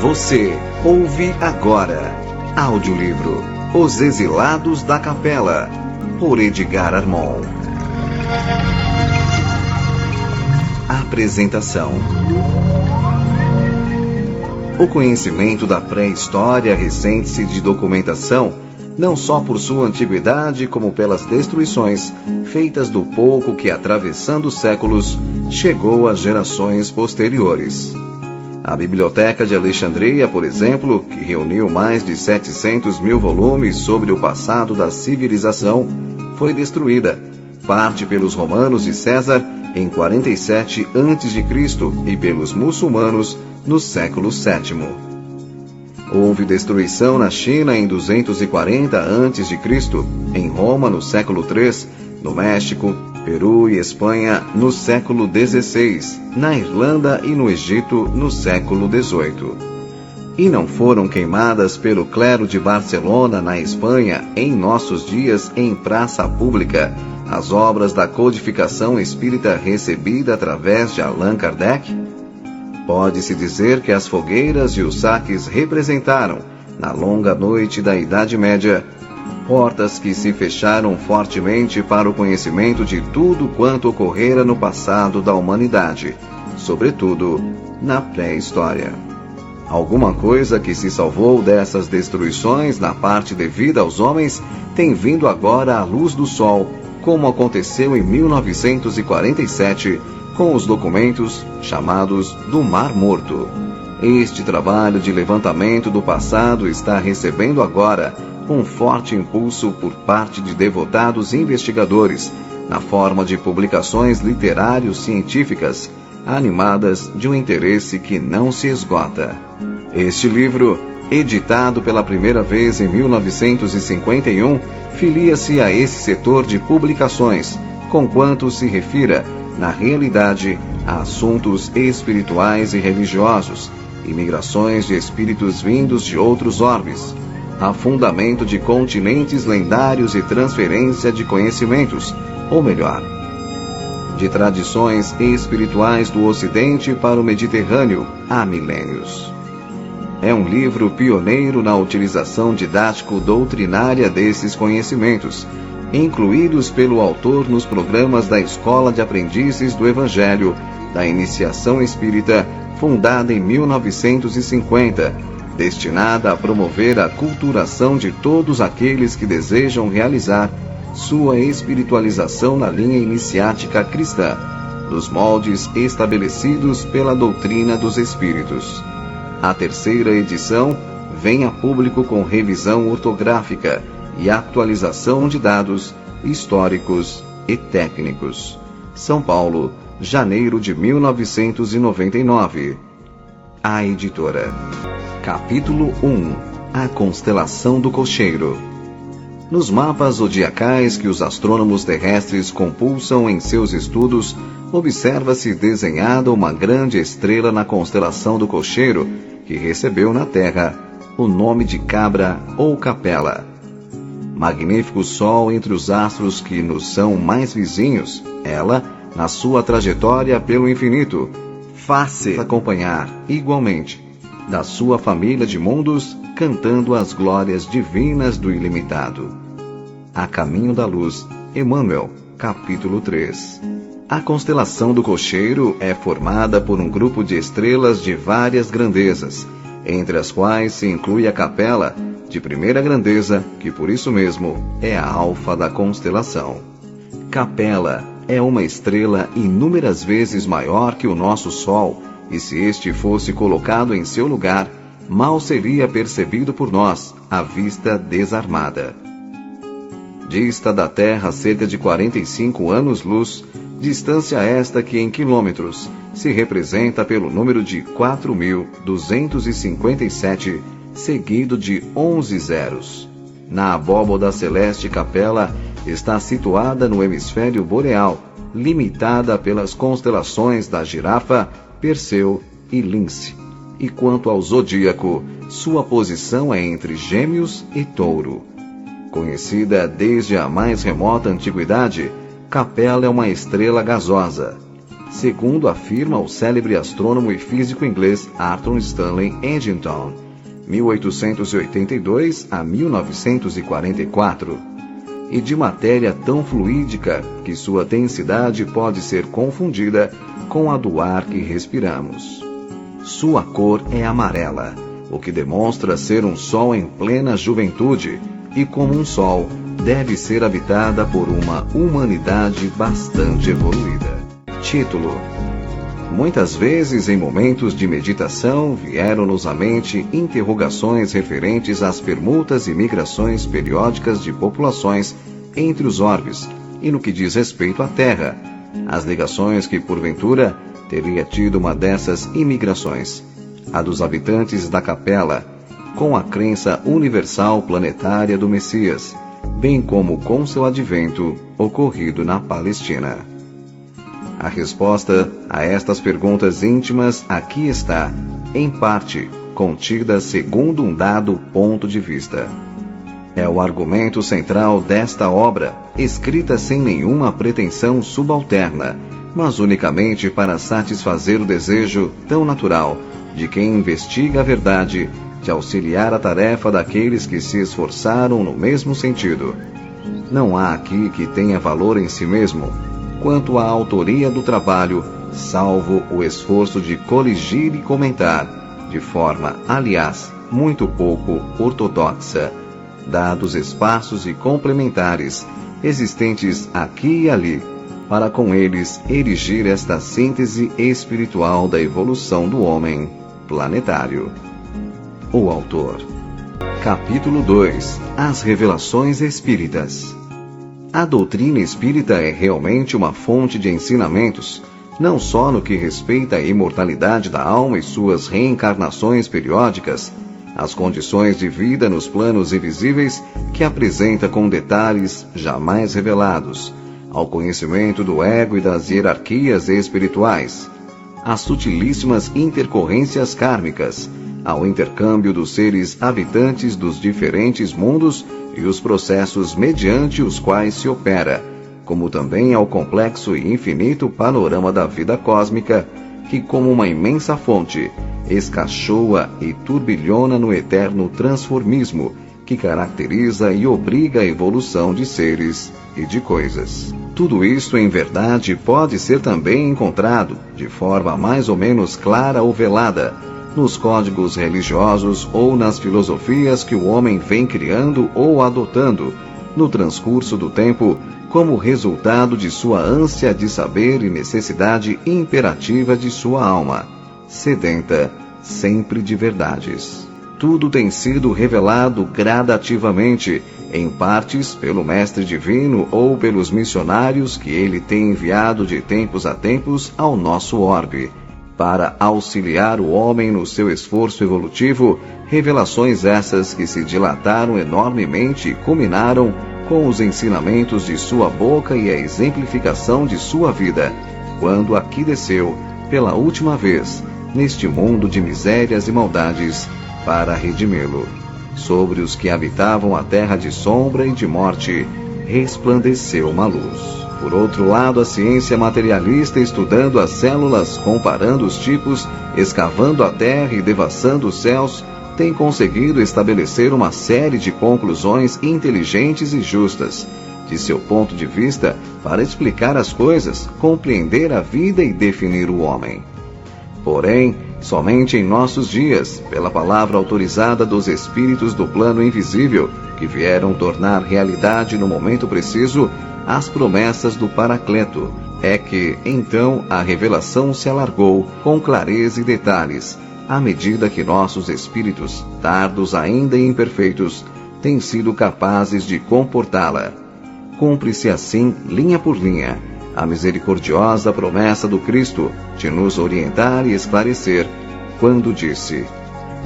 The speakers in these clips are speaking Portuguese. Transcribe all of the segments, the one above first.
Você ouve agora audiolivro Os Exilados da Capela, por Edgar Armon. Apresentação: o conhecimento da pré-história ressente-se de documentação, não só por sua antiguidade, como pelas destruições feitas do pouco que, atravessando os séculos, chegou às gerações posteriores. A Biblioteca de Alexandria, por exemplo, que reuniu mais de 700 mil volumes sobre o passado da civilização, foi destruída, parte pelos romanos de César em 47 a.C. e pelos muçulmanos no século VII. Houve destruição na China em 240 a.C., em Roma no século III, no México, Peru e Espanha no século XVI, na Irlanda e no Egito no século XVIII. E não foram queimadas pelo clero de Barcelona, na Espanha, em nossos dias, em praça pública, as obras da codificação espírita recebida através de Allan Kardec? Pode-se dizer que as fogueiras e os saques representaram, na longa noite da Idade Média, portas que se fecharam fortemente para o conhecimento de tudo quanto ocorrera no passado da humanidade, sobretudo na pré-história. Alguma coisa que se salvou dessas destruições na parte devida aos homens tem vindo agora à luz do sol, como aconteceu em 1947, com os documentos chamados do Mar Morto. Este trabalho de levantamento do passado está recebendo agora um forte impulso por parte de devotados investigadores, na forma de publicações literário-científicas, animadas de um interesse que não se esgota. Este livro, editado pela primeira vez em 1951, filia-se a esse setor de publicações, conquanto se refira, na realidade, a assuntos espirituais e religiosos, imigrações de espíritos vindos de outros orbes, afundamento de continentes lendários e transferência de conhecimentos, ou melhor, de tradições espirituais do Ocidente para o Mediterrâneo há milênios. É um livro pioneiro na utilização didático-doutrinária desses conhecimentos, incluídos pelo autor nos programas da Escola de Aprendizes do Evangelho, da Iniciação Espírita, fundada em 1950, destinada a promover a culturação de todos aqueles que desejam realizar sua espiritualização na linha iniciática cristã, nos moldes estabelecidos pela doutrina dos Espíritos. A terceira edição vem a público com revisão ortográfica e atualização de dados históricos e técnicos. São Paulo, janeiro de 1999. A editora. Capítulo 1. A constelação do Cocheiro. Nos mapas zodiacais que os astrônomos terrestres compulsam em seus estudos, observa-se desenhada uma grande estrela na constelação do Cocheiro, que recebeu na Terra o nome de Cabra ou Capela. Magnífico Sol entre os astros que nos são mais vizinhos, ela, na sua trajetória pelo infinito, faz-se acompanhar, igualmente, da sua família de mundos, cantando as glórias divinas do ilimitado. A caminho da luz, Emmanuel, capítulo 3. A constelação do Cocheiro é formada por um grupo de estrelas de várias grandezas, entre as quais se inclui a Capela, de primeira grandeza, que por isso mesmo é a alfa da constelação. Capela é uma estrela inúmeras vezes maior que o nosso Sol, e se este fosse colocado em seu lugar, mal seria percebido por nós, à vista desarmada. Dista da Terra cerca de 45 anos-luz, distância esta que em quilômetros se representa pelo número de 4.257, seguido de 11 zeros. Na abóboda celeste Capela está situada no hemisfério boreal, limitada pelas constelações da Girafa, Perseu e Lince. E quanto ao zodíaco, sua posição é entre Gêmeos e Touro. Conhecida desde a mais remota antiguidade, Capela é uma estrela gasosa. segundo afirma o célebre astrônomo e físico inglês Arthur Stanley Eddington, 1882 a 1944, e de matéria tão fluídica que sua densidade pode ser confundida com a do ar que respiramos. Sua cor é amarela, o que demonstra ser um sol em plena juventude, e como um sol, deve ser habitada por uma humanidade bastante evoluída. Título: Muitas vezes, em momentos de meditação, vieram-nos à mente interrogações referentes às permutas e migrações periódicas de populações entre os orbes e no que diz respeito à Terra, as ligações que, porventura, teria tido uma dessas imigrações, a dos habitantes da Capela, com a crença universal planetária do Messias, bem como com seu advento ocorrido na Palestina. A resposta a estas perguntas íntimas aqui está, em parte, contida segundo um dado ponto de vista. É o argumento central desta obra, escrita sem nenhuma pretensão subalterna, mas unicamente para satisfazer o desejo tão natural de quem investiga a verdade, de auxiliar a tarefa daqueles que se esforçaram no mesmo sentido. Não há aqui que tenha valor em si mesmo, quanto à autoria do trabalho, salvo o esforço de coligir e comentar, de forma, aliás, muito pouco ortodoxa, dados espaços e complementares, existentes aqui e ali, para com eles erigir esta síntese espiritual da evolução do homem planetário. O autor. Capítulo 2. As Revelações Espíritas. A doutrina espírita é realmente uma fonte de ensinamentos, não só no que respeita à imortalidade da alma e suas reencarnações periódicas, as condições de vida nos planos invisíveis que apresenta com detalhes jamais revelados, ao conhecimento do ego e das hierarquias espirituais, às sutilíssimas intercorrências kármicas, ao intercâmbio dos seres habitantes dos diferentes mundos e os processos mediante os quais se opera, como também ao complexo e infinito panorama da vida cósmica, que como uma imensa fonte, escachoa e turbilhona no eterno transformismo, que caracteriza e obriga a evolução de seres e de coisas. Tudo isso, em verdade, pode ser também encontrado, de forma mais ou menos clara ou velada, nos códigos religiosos ou nas filosofias que o homem vem criando ou adotando, no transcurso do tempo, como resultado de sua ânsia de saber e necessidade imperativa de sua alma, sedenta sempre de verdades. Tudo tem sido revelado gradativamente, em partes pelo Mestre Divino ou pelos missionários que ele tem enviado de tempos a tempos ao nosso orbe, para auxiliar o homem no seu esforço evolutivo, revelações essas que se dilataram enormemente e culminaram com os ensinamentos de sua boca e a exemplificação de sua vida, quando aqui desceu, pela última vez, neste mundo de misérias e maldades, para redimi-lo. Sobre os que habitavam a terra de sombra e de morte, resplandeceu uma luz. Por outro lado, a ciência materialista, estudando as células, comparando os tipos, escavando a terra e devassando os céus, tem conseguido estabelecer uma série de conclusões inteligentes e justas, de seu ponto de vista, para explicar as coisas, compreender a vida e definir o homem. Porém, somente em nossos dias, pela palavra autorizada dos espíritos do plano invisível, que vieram tornar realidade no momento preciso as promessas do Paracleto, é que, então, a revelação se alargou com clareza e detalhes, à medida que nossos espíritos, tardos ainda e imperfeitos, têm sido capazes de comportá-la. Cumpre-se assim, linha por linha, a misericordiosa promessa do Cristo de nos orientar e esclarecer, quando disse: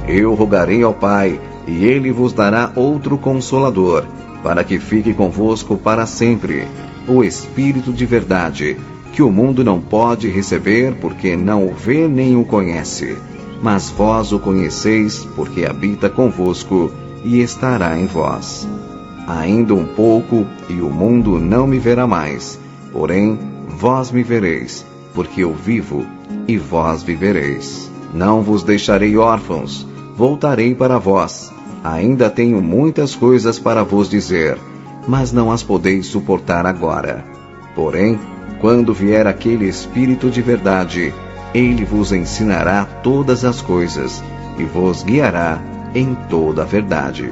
Eu rogarei ao Pai, e Ele vos dará outro Consolador, para que fique convosco para sempre, o Espírito de verdade, que o mundo não pode receber porque não o vê nem o conhece, mas vós o conheceis porque habita convosco e estará em vós. Ainda um pouco, e o mundo não me verá mais, porém vós me vereis, porque eu vivo, e vós vivereis. Não vos deixarei órfãos, voltarei para vós. Ainda tenho muitas coisas para vos dizer, mas não as podeis suportar agora. Porém, quando vier aquele Espírito de verdade, ele vos ensinará todas as coisas, e vos guiará em toda a verdade.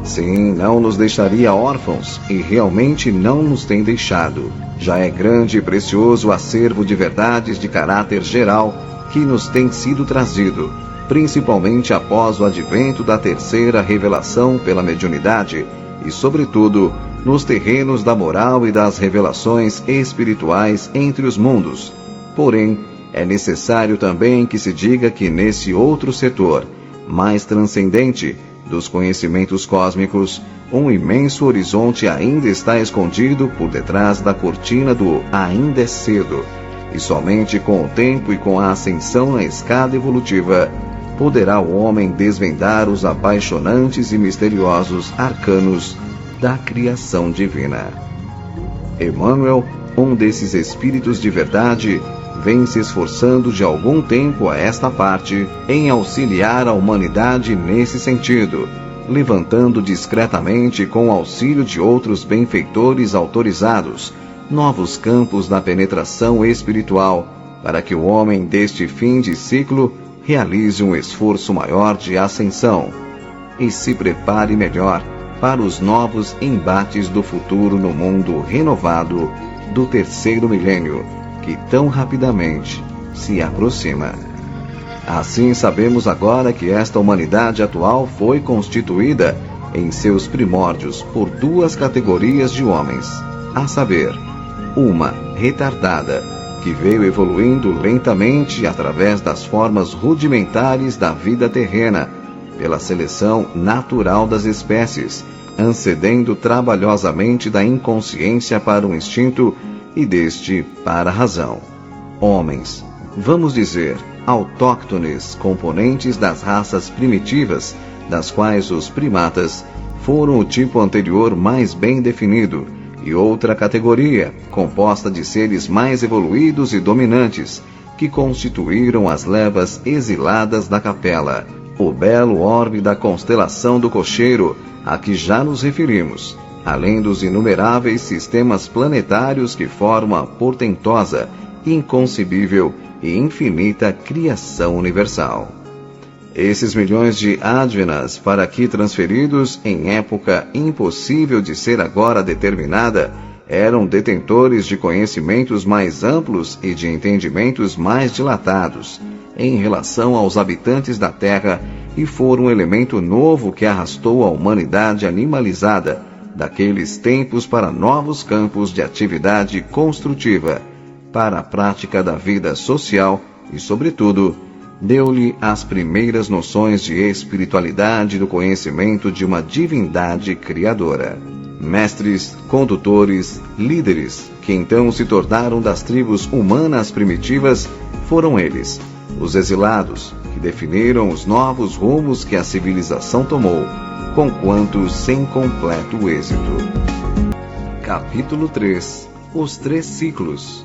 Sim, não nos deixaria órfãos, e realmente não nos tem deixado. Já é grande e precioso o acervo de verdades de caráter geral que nos tem sido trazido, principalmente após o advento da terceira revelação pela mediunidade, e sobretudo nos terrenos da moral e das revelações espirituais entre os mundos. Porém, é necessário também que se diga que nesse outro setor, mais transcendente, dos conhecimentos cósmicos, um imenso horizonte ainda está escondido por detrás da cortina do ainda é cedo, e somente com o tempo e com a ascensão na escada evolutiva, poderá o homem desvendar os apaixonantes e misteriosos arcanos da criação divina. Emmanuel, um desses espíritos de verdade, vem se esforçando de algum tempo a esta parte em auxiliar a humanidade nesse sentido, levantando discretamente com o auxílio de outros benfeitores autorizados, novos campos da penetração espiritual, para que o homem deste fim de ciclo realize um esforço maior de ascensão e se prepare melhor para os novos embates do futuro no mundo renovado do terceiro milênio, que tão rapidamente se aproxima. Assim sabemos agora que esta humanidade atual foi constituída em seus primórdios por duas categorias de homens, a saber, uma retardada, que veio evoluindo lentamente através das formas rudimentares da vida terrena, pela seleção natural das espécies, ancedendo trabalhosamente da inconsciência para o instinto e deste para a razão. Homens, vamos dizer, autóctones, componentes das raças primitivas, das quais os primatas foram o tipo anterior mais bem definido, e outra categoria, composta de seres mais evoluídos e dominantes, que constituíram as levas exiladas da capela, o belo orbe da constelação do Cocheiro, a que já nos referimos, além dos inumeráveis sistemas planetários que formam a portentosa, inconcebível e infinita criação universal. Esses milhões de advenas para aqui transferidos em época impossível de ser agora determinada, eram detentores de conhecimentos mais amplos e de entendimentos mais dilatados em relação aos habitantes da Terra e foram um elemento novo que arrastou a humanidade animalizada daqueles tempos para novos campos de atividade construtiva, para a prática da vida social e, sobretudo, deu-lhe as primeiras noções de espiritualidade do conhecimento de uma divindade criadora. Mestres, condutores, líderes, que então se tornaram das tribos humanas primitivas, foram eles, os exilados, que definiram os novos rumos que a civilização tomou, conquanto sem completo êxito. Capítulo 3. Os 3 ciclos.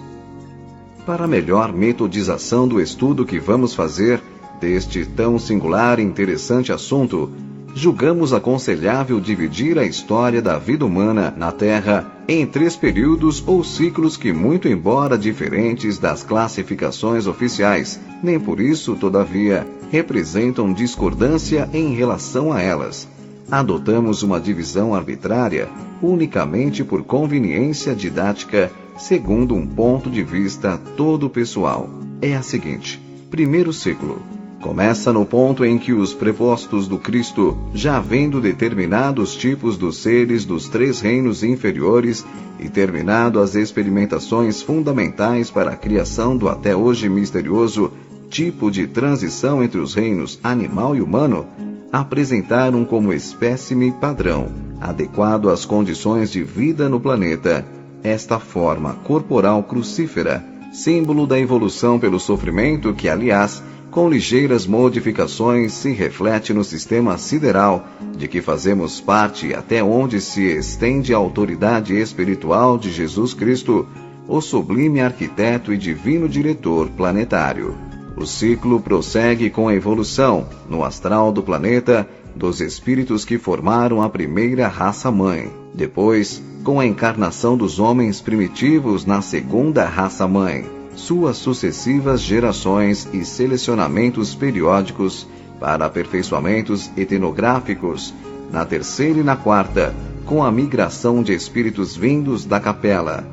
Para melhor metodização do estudo que vamos fazer deste tão singular e interessante assunto, julgamos aconselhável dividir a história da vida humana na Terra em 3 períodos ou ciclos que, muito embora diferentes das classificações oficiais, nem por isso, todavia, representam discordância em relação a elas. Adotamos uma divisão arbitrária unicamente por conveniência didática, segundo um ponto de vista todo pessoal. É a seguinte: primeiro ciclo. Começa no ponto em que os prepostos do Cristo, já havendo determinado os tipos dos seres dos 3 reinos inferiores e terminado as experimentações fundamentais para a criação do até hoje misterioso tipo de transição entre os reinos animal e humano, apresentaram como espécime padrão, adequado às condições de vida no planeta, esta forma corporal crucífera, símbolo da evolução pelo sofrimento que, aliás, com ligeiras modificações se reflete no sistema sideral de que fazemos parte, até onde se estende a autoridade espiritual de Jesus Cristo, o sublime arquiteto e divino diretor planetário. O ciclo prossegue com a evolução, no astral do planeta, dos espíritos que formaram a primeira raça-mãe. Depois, com a encarnação dos homens primitivos na segunda raça-mãe, suas sucessivas gerações e selecionamentos periódicos para aperfeiçoamentos etnográficos, na terceira e na quarta, com a migração de espíritos vindos da capela.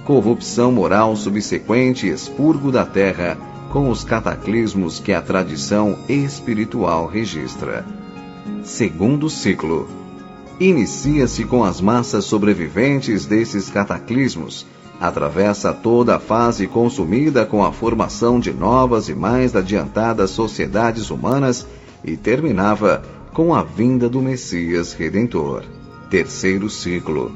Corrupção moral subsequente e expurgo da terra, com os cataclismos que a tradição espiritual registra. Segundo ciclo. Inicia-se com as massas sobreviventes desses cataclismos, atravessa toda a fase consumida com a formação de novas e mais adiantadas sociedades humanas e terminava com a vinda do Messias Redentor. Terceiro ciclo.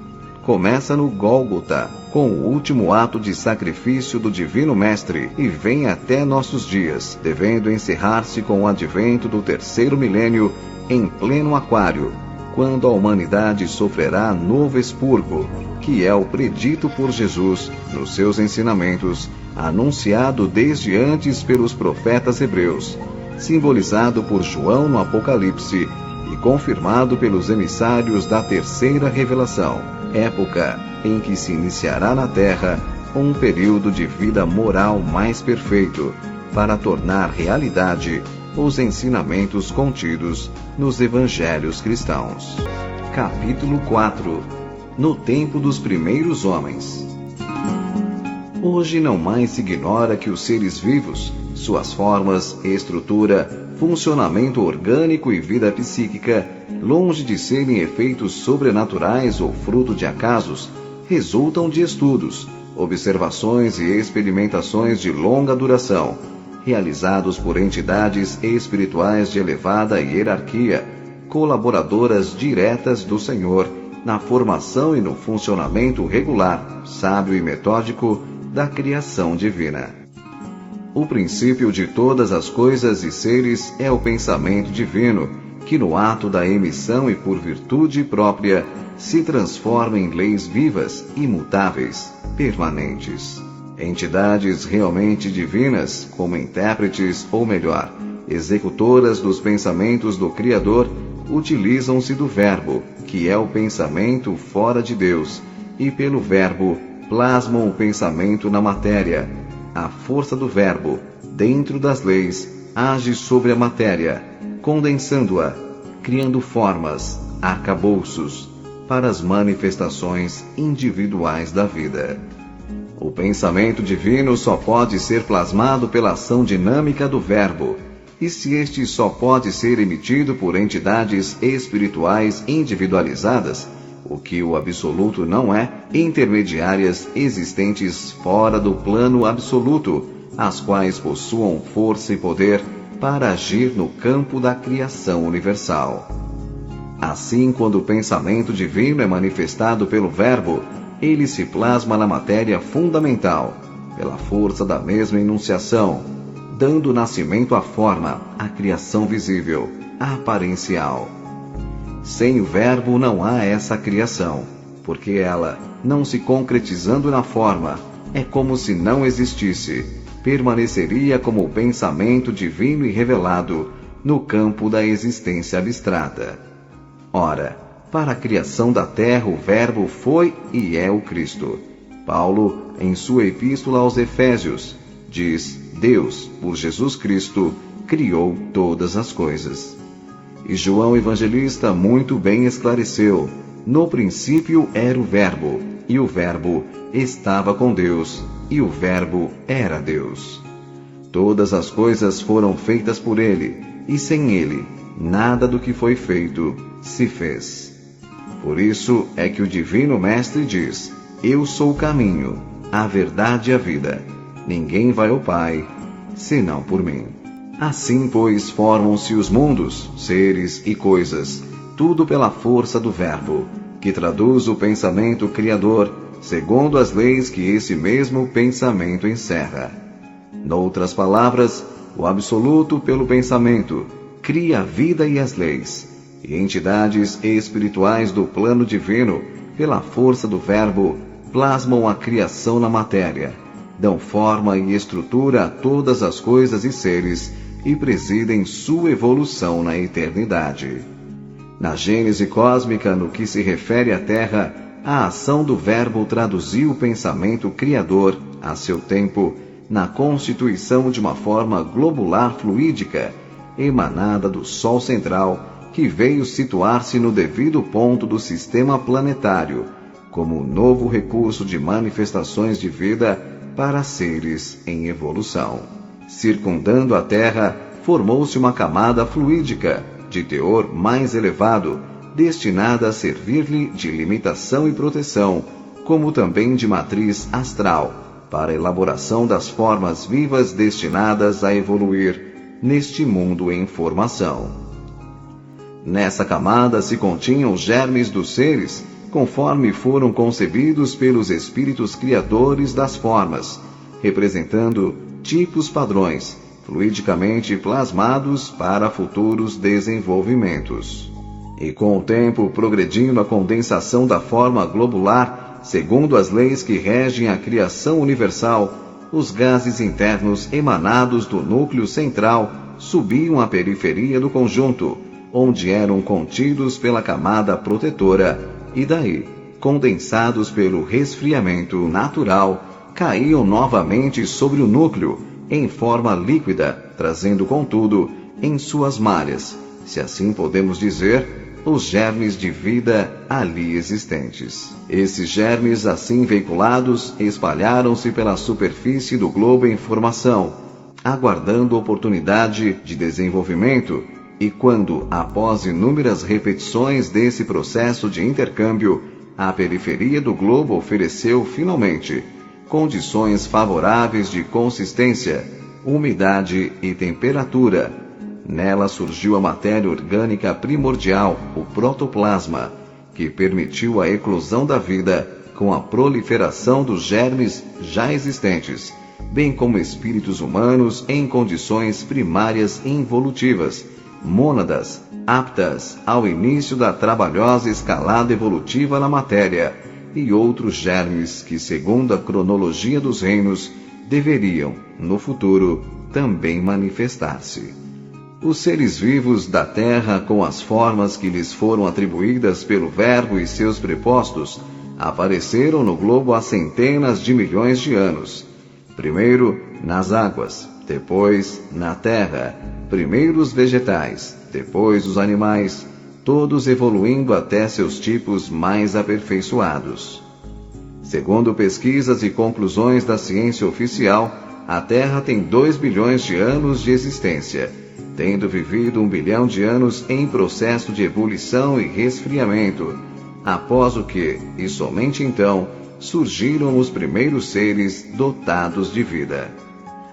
Começa no Gólgota, com o último ato de sacrifício do Divino Mestre e vem até nossos dias, devendo encerrar-se com o advento do terceiro milênio em pleno aquário, quando a humanidade sofrerá novo expurgo, que é o predito por Jesus nos seus ensinamentos, anunciado desde antes pelos profetas hebreus, simbolizado por João no Apocalipse e confirmado pelos emissários da terceira revelação, época em que se iniciará na Terra um período de vida moral mais perfeito, para tornar realidade os ensinamentos contidos nos Evangelhos cristãos. Capítulo 4. No tempo dos primeiros homens. Hoje não mais se ignora que os seres vivos, suas formas, estrutura, funcionamento orgânico e vida psíquica, longe de serem efeitos sobrenaturais ou fruto de acasos, resultam de estudos, observações e experimentações de longa duração, realizados por entidades espirituais de elevada hierarquia, colaboradoras diretas do Senhor, na formação e no funcionamento regular, sábio e metódico da criação divina. O princípio de todas as coisas e seres é o pensamento divino, que no ato da emissão e por virtude própria se transforma em leis vivas, imutáveis, permanentes. Entidades realmente divinas, como intérpretes, ou melhor, executoras dos pensamentos do Criador, utilizam-se do Verbo, que é o pensamento fora de Deus, e pelo Verbo plasmam o pensamento na matéria. A força do Verbo, dentro das leis, age sobre a matéria, condensando-a, criando formas, arcabouços, para as manifestações individuais da vida. O pensamento divino só pode ser plasmado pela ação dinâmica do Verbo, e se este só pode ser emitido por entidades espirituais individualizadas, o que o absoluto não é, intermediárias existentes fora do plano absoluto, as quais possuam força e poder para agir no campo da criação universal. Assim, quando o pensamento divino é manifestado pelo Verbo, ele se plasma na matéria fundamental, pela força da mesma enunciação, dando nascimento à forma, à criação visível, aparencial. Sem o Verbo não há essa criação, porque ela, não se concretizando na forma, é como se não existisse, permaneceria como o pensamento divino e revelado no campo da existência abstrata. Ora, para a criação da terra o Verbo foi e é o Cristo. Paulo, em sua epístola aos Efésios, diz: Deus, por Jesus Cristo, criou todas as coisas. E João Evangelista muito bem esclareceu: no princípio era o Verbo, e o Verbo estava com Deus, e o Verbo era Deus. Todas as coisas foram feitas por ele, e sem ele, nada do que foi feito se fez. Por isso é que o Divino Mestre diz: Eu sou o caminho, a verdade e a vida. Ninguém vai ao Pai, senão por mim. Assim, pois, formam-se os mundos, seres e coisas, tudo pela força do Verbo, que traduz o pensamento criador, segundo as leis que esse mesmo pensamento encerra. Noutras palavras, o absoluto pelo pensamento cria a vida e as leis, e entidades espirituais do plano divino, pela força do Verbo, plasmam a criação na matéria, dão forma e estrutura a todas as coisas e seres e presidem sua evolução na eternidade. Na gênese cósmica, no que se refere à Terra, a ação do Verbo traduziu o pensamento criador, a seu tempo, na constituição de uma forma globular fluídica, emanada do Sol central, que veio situar-se no devido ponto do sistema planetário, como novo recurso de manifestações de vida para seres em evolução. Circundando a Terra, formou-se uma camada fluídica, de teor mais elevado, destinada a servir-lhe de limitação e proteção, como também de matriz astral, para a elaboração das formas vivas destinadas a evoluir neste mundo em formação. Nessa camada se continham os germes dos seres, conforme foram concebidos pelos espíritos criadores das formas, representando tipos padrões, fluidicamente plasmados para futuros desenvolvimentos. E com o tempo progredindo a condensação da forma globular, segundo as leis que regem a criação universal, os gases internos emanados do núcleo central subiam à periferia do conjunto, onde eram contidos pela camada protetora, e daí, condensados pelo resfriamento natural, caíam novamente sobre o núcleo, em forma líquida, trazendo, contudo, em suas malhas, se assim podemos dizer, os germes de vida ali existentes. Esses germes, assim veiculados, espalharam-se pela superfície do globo em formação, aguardando oportunidade de desenvolvimento, e quando, após inúmeras repetições desse processo de intercâmbio, a periferia do globo ofereceu, finalmente, condições favoráveis de consistência, umidade e temperatura, nela surgiu a matéria orgânica primordial, o protoplasma, que permitiu a eclosão da vida com a proliferação dos germes já existentes, bem como espíritos humanos em condições primárias involutivas, mônadas, aptas ao início da trabalhosa escalada evolutiva na matéria, e outros germes que, segundo a cronologia dos reinos, deveriam, no futuro, também manifestar-se. Os seres vivos da Terra, com as formas que lhes foram atribuídas pelo Verbo e seus prepostos, apareceram no globo há centenas de milhões de anos. Primeiro nas águas, depois na terra, primeiro os vegetais, depois os animais, todos evoluindo até seus tipos mais aperfeiçoados. Segundo pesquisas e conclusões da ciência oficial, a Terra tem 2 bilhões de anos de existência, tendo vivido 1 bilhão de anos em processo de ebulição e resfriamento, após o que, e somente então, surgiram os primeiros seres dotados de vida.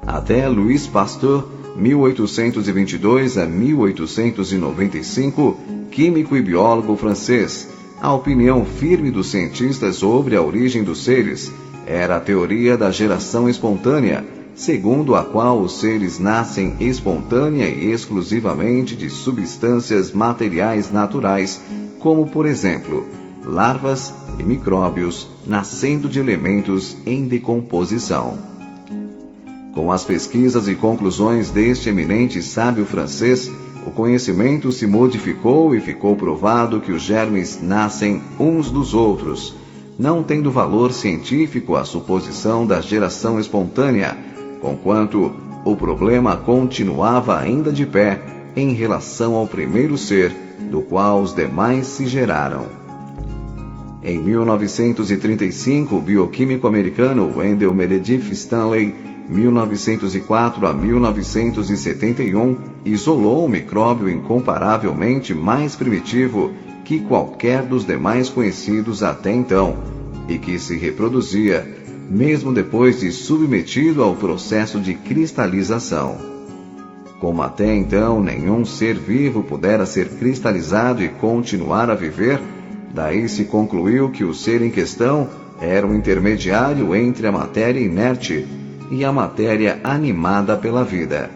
Até Louis Pasteur, 1822 a 1895, químico e biólogo francês, a opinião firme dos cientistas sobre a origem dos seres era a teoria da geração espontânea, segundo a qual os seres nascem espontânea e exclusivamente de substâncias materiais naturais, como, por exemplo, larvas e micróbios nascendo de elementos em decomposição. Com as pesquisas e conclusões deste eminente sábio francês, o conhecimento se modificou e ficou provado que os germes nascem uns dos outros, não tendo valor científico a suposição da geração espontânea, conquanto o problema continuava ainda de pé em relação ao primeiro ser, do qual os demais se geraram. Em 1935, o bioquímico americano Wendell Meredith Stanley, 1904 a 1971, isolou um micróbio incomparavelmente mais primitivo que qualquer dos demais conhecidos até então, e que se reproduzia, mesmo depois de submetido ao processo de cristalização. Como até então nenhum ser vivo pudera ser cristalizado e continuar a viver, daí se concluiu que o ser em questão era um intermediário entre a matéria inerte e a matéria animada pela vida.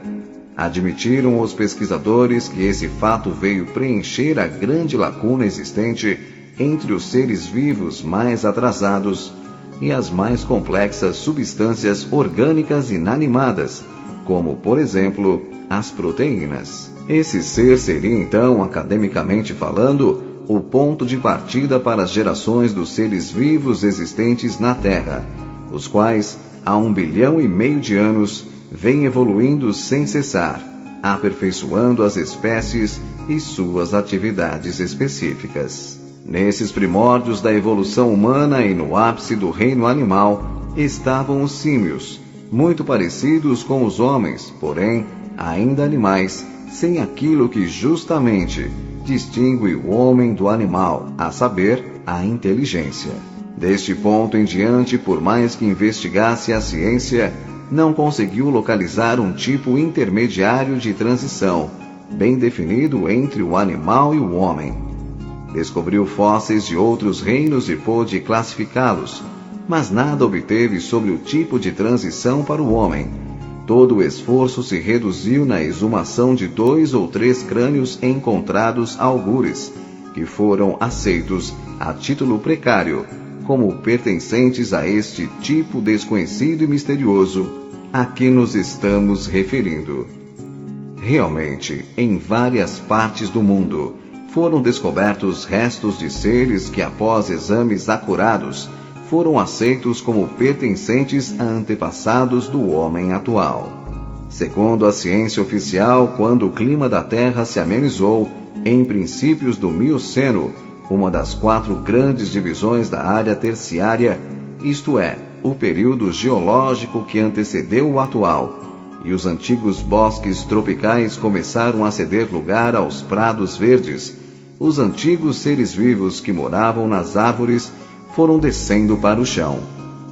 Admitiram os pesquisadores que esse fato veio preencher a grande lacuna existente entre os seres vivos mais atrasados, e as mais complexas substâncias orgânicas inanimadas, como, por exemplo, as proteínas. Esse ser seria, então, academicamente falando, o ponto de partida para as gerações dos seres vivos existentes na Terra, os quais, há 1,5 bilhão de anos, vêm evoluindo sem cessar, aperfeiçoando as espécies e suas atividades específicas. Nesses primórdios da evolução humana e no ápice do reino animal, estavam os símios, muito parecidos com os homens, porém, ainda animais, sem aquilo que justamente distingue o homem do animal, a saber, a inteligência. Deste ponto em diante, por mais que investigasse a ciência, não conseguiu localizar um tipo intermediário de transição, bem definido entre o animal e o homem. Descobriu fósseis de outros reinos e pôde classificá-los, mas nada obteve sobre o tipo de transição para o homem. Todo o esforço se reduziu na exumação de 2 ou 3 crânios encontrados algures, que foram aceitos a título precário, como pertencentes a este tipo desconhecido e misterioso a que nos estamos referindo. Realmente, em várias partes do mundo, foram descobertos restos de seres que, após exames acurados, foram aceitos como pertencentes a antepassados do homem atual. Segundo a ciência oficial, quando o clima da Terra se amenizou, em princípios do Mioceno, uma das 4 grandes divisões da área terciária, isto é, o período geológico que antecedeu o atual, e os antigos bosques tropicais começaram a ceder lugar aos prados verdes, os antigos seres vivos que moravam nas árvores foram descendo para o chão,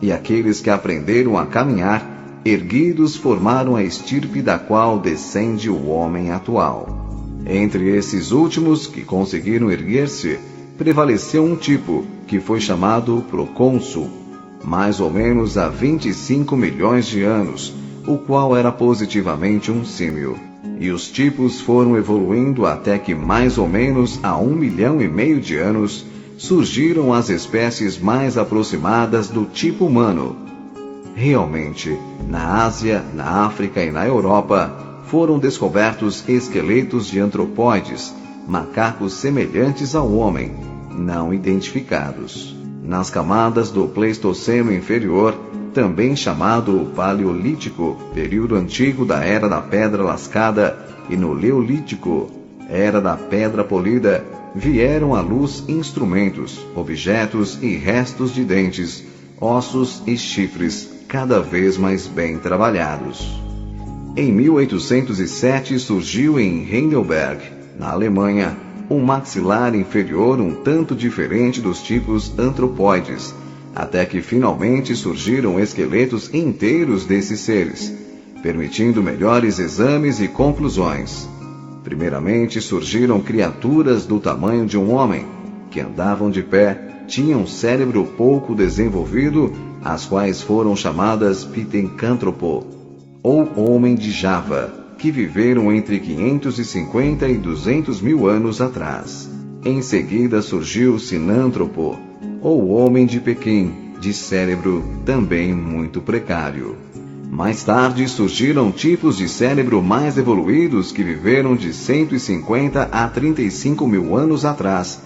e aqueles que aprenderam a caminhar, erguidos, formaram a estirpe da qual descende o homem atual. Entre esses últimos que conseguiram erguer-se, prevaleceu um tipo que foi chamado procônsul, mais ou menos há 25 milhões de anos, o qual era positivamente um símio. E os tipos foram evoluindo até que mais ou menos há 1,5 milhão de anos surgiram as espécies mais aproximadas do tipo humano. Realmente, na Ásia, na África e na Europa, foram descobertos esqueletos de antropóides, macacos semelhantes ao homem, não identificados. Nas camadas do Pleistoceno inferior, também chamado Paleolítico, período antigo da Era da Pedra Lascada, e no Leolítico, Era da Pedra Polida, vieram à luz instrumentos, objetos e restos de dentes, ossos e chifres, cada vez mais bem trabalhados. Em 1807 surgiu em Heidelberg, na Alemanha, um maxilar inferior um tanto diferente dos tipos antropóides, até que finalmente surgiram esqueletos inteiros desses seres, permitindo melhores exames e conclusões. Primeiramente surgiram criaturas do tamanho de um homem, que andavam de pé, tinham cérebro pouco desenvolvido, as quais foram chamadas Pitecântropo, ou Homem de Java, que viveram entre 550 e 200 mil anos atrás. Em seguida surgiu o Sinântropo, ou Homem de Pequim, de cérebro também muito precário. Mais tarde surgiram tipos de cérebro mais evoluídos que viveram de 150 a 35 mil anos atrás,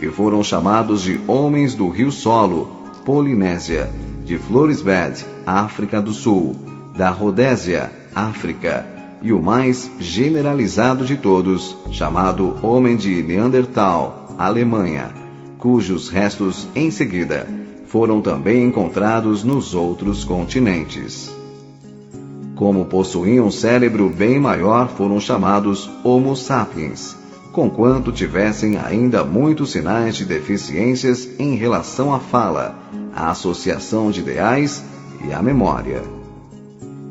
e foram chamados de Homens do Rio Solo, Polinésia, de Floresbed, África do Sul, da Rodésia, África, e o mais generalizado de todos, chamado Homem de Neandertal, Alemanha, cujos restos, em seguida, foram também encontrados nos outros continentes. Como possuíam um cérebro bem maior, foram chamados Homo sapiens, conquanto tivessem ainda muitos sinais de deficiências em relação à fala, à associação de ideais e à memória.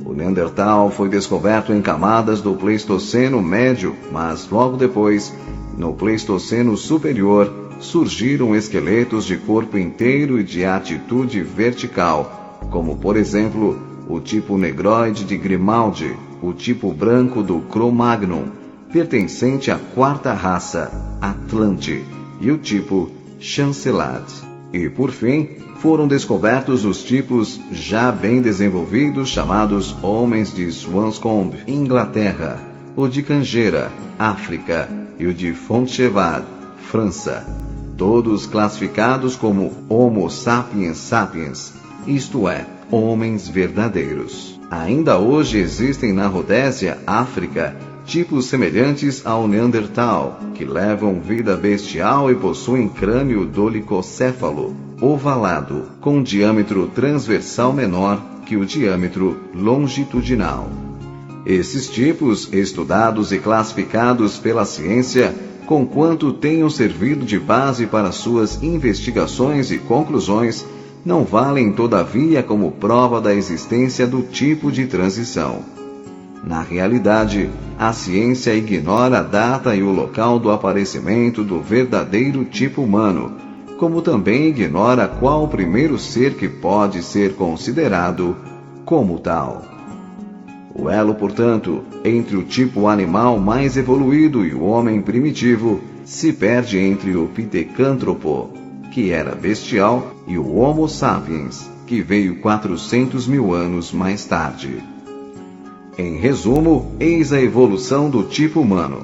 O Neandertal foi descoberto em camadas do Pleistoceno médio, mas logo depois, no Pleistoceno superior, surgiram esqueletos de corpo inteiro e de atitude vertical, como por exemplo o tipo negroide de Grimaldi, o tipo branco do Cro-Magnon, pertencente à 4ª raça, Atlante, e o tipo Chancelad. E por fim, foram descobertos os tipos já bem desenvolvidos chamados homens de Swanscombe, Inglaterra, o de Cangeira, África, e o de Fontchevade, França, todos classificados como Homo sapiens sapiens, isto é, homens verdadeiros. Ainda hoje existem na Rodésia, África, tipos semelhantes ao Neandertal, que levam vida bestial e possuem crânio dolicocéfalo, ovalado, com diâmetro transversal menor que o diâmetro longitudinal. Esses tipos, estudados e classificados pela ciência, conquanto tenham servido de base para suas investigações e conclusões, não valem todavia como prova da existência do tipo de transição. Na realidade, a ciência ignora a data e o local do aparecimento do verdadeiro tipo humano, como também ignora qual o primeiro ser que pode ser considerado como tal. O elo, portanto, entre o tipo animal mais evoluído e o homem primitivo se perde entre o pitecântropo, que era bestial, e o Homo sapiens, que veio 400 mil anos mais tarde. Em resumo, eis a evolução do tipo humano.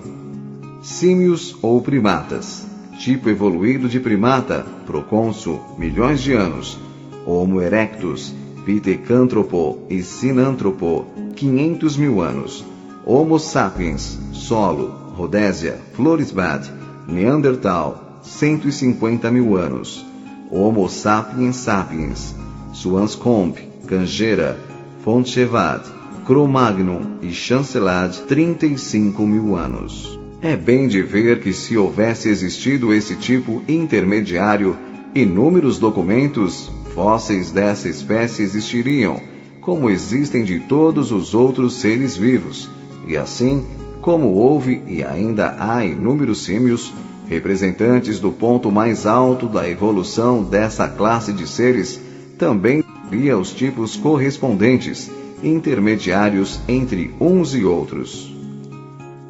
Símios ou primatas. Tipo evoluído de primata, procônsul, milhões de anos. Homo erectus, pitecântropo e sinântropo, 500 mil anos. Homo sapiens, solo, Rodésia, Florisbad, Neandertal, 150 mil anos. Homo sapiens sapiens, Swanscombe, Cangeira, Fontchevade, Cro-Magnon e Chancelade, 35 mil anos. É bem de ver que se houvesse existido esse tipo intermediário, inúmeros documentos fósseis dessa espécie existiriam, como existem de todos os outros seres vivos, e assim, como houve e ainda há inúmeros símios, representantes do ponto mais alto da evolução dessa classe de seres, também havia os tipos correspondentes, intermediários entre uns e outros.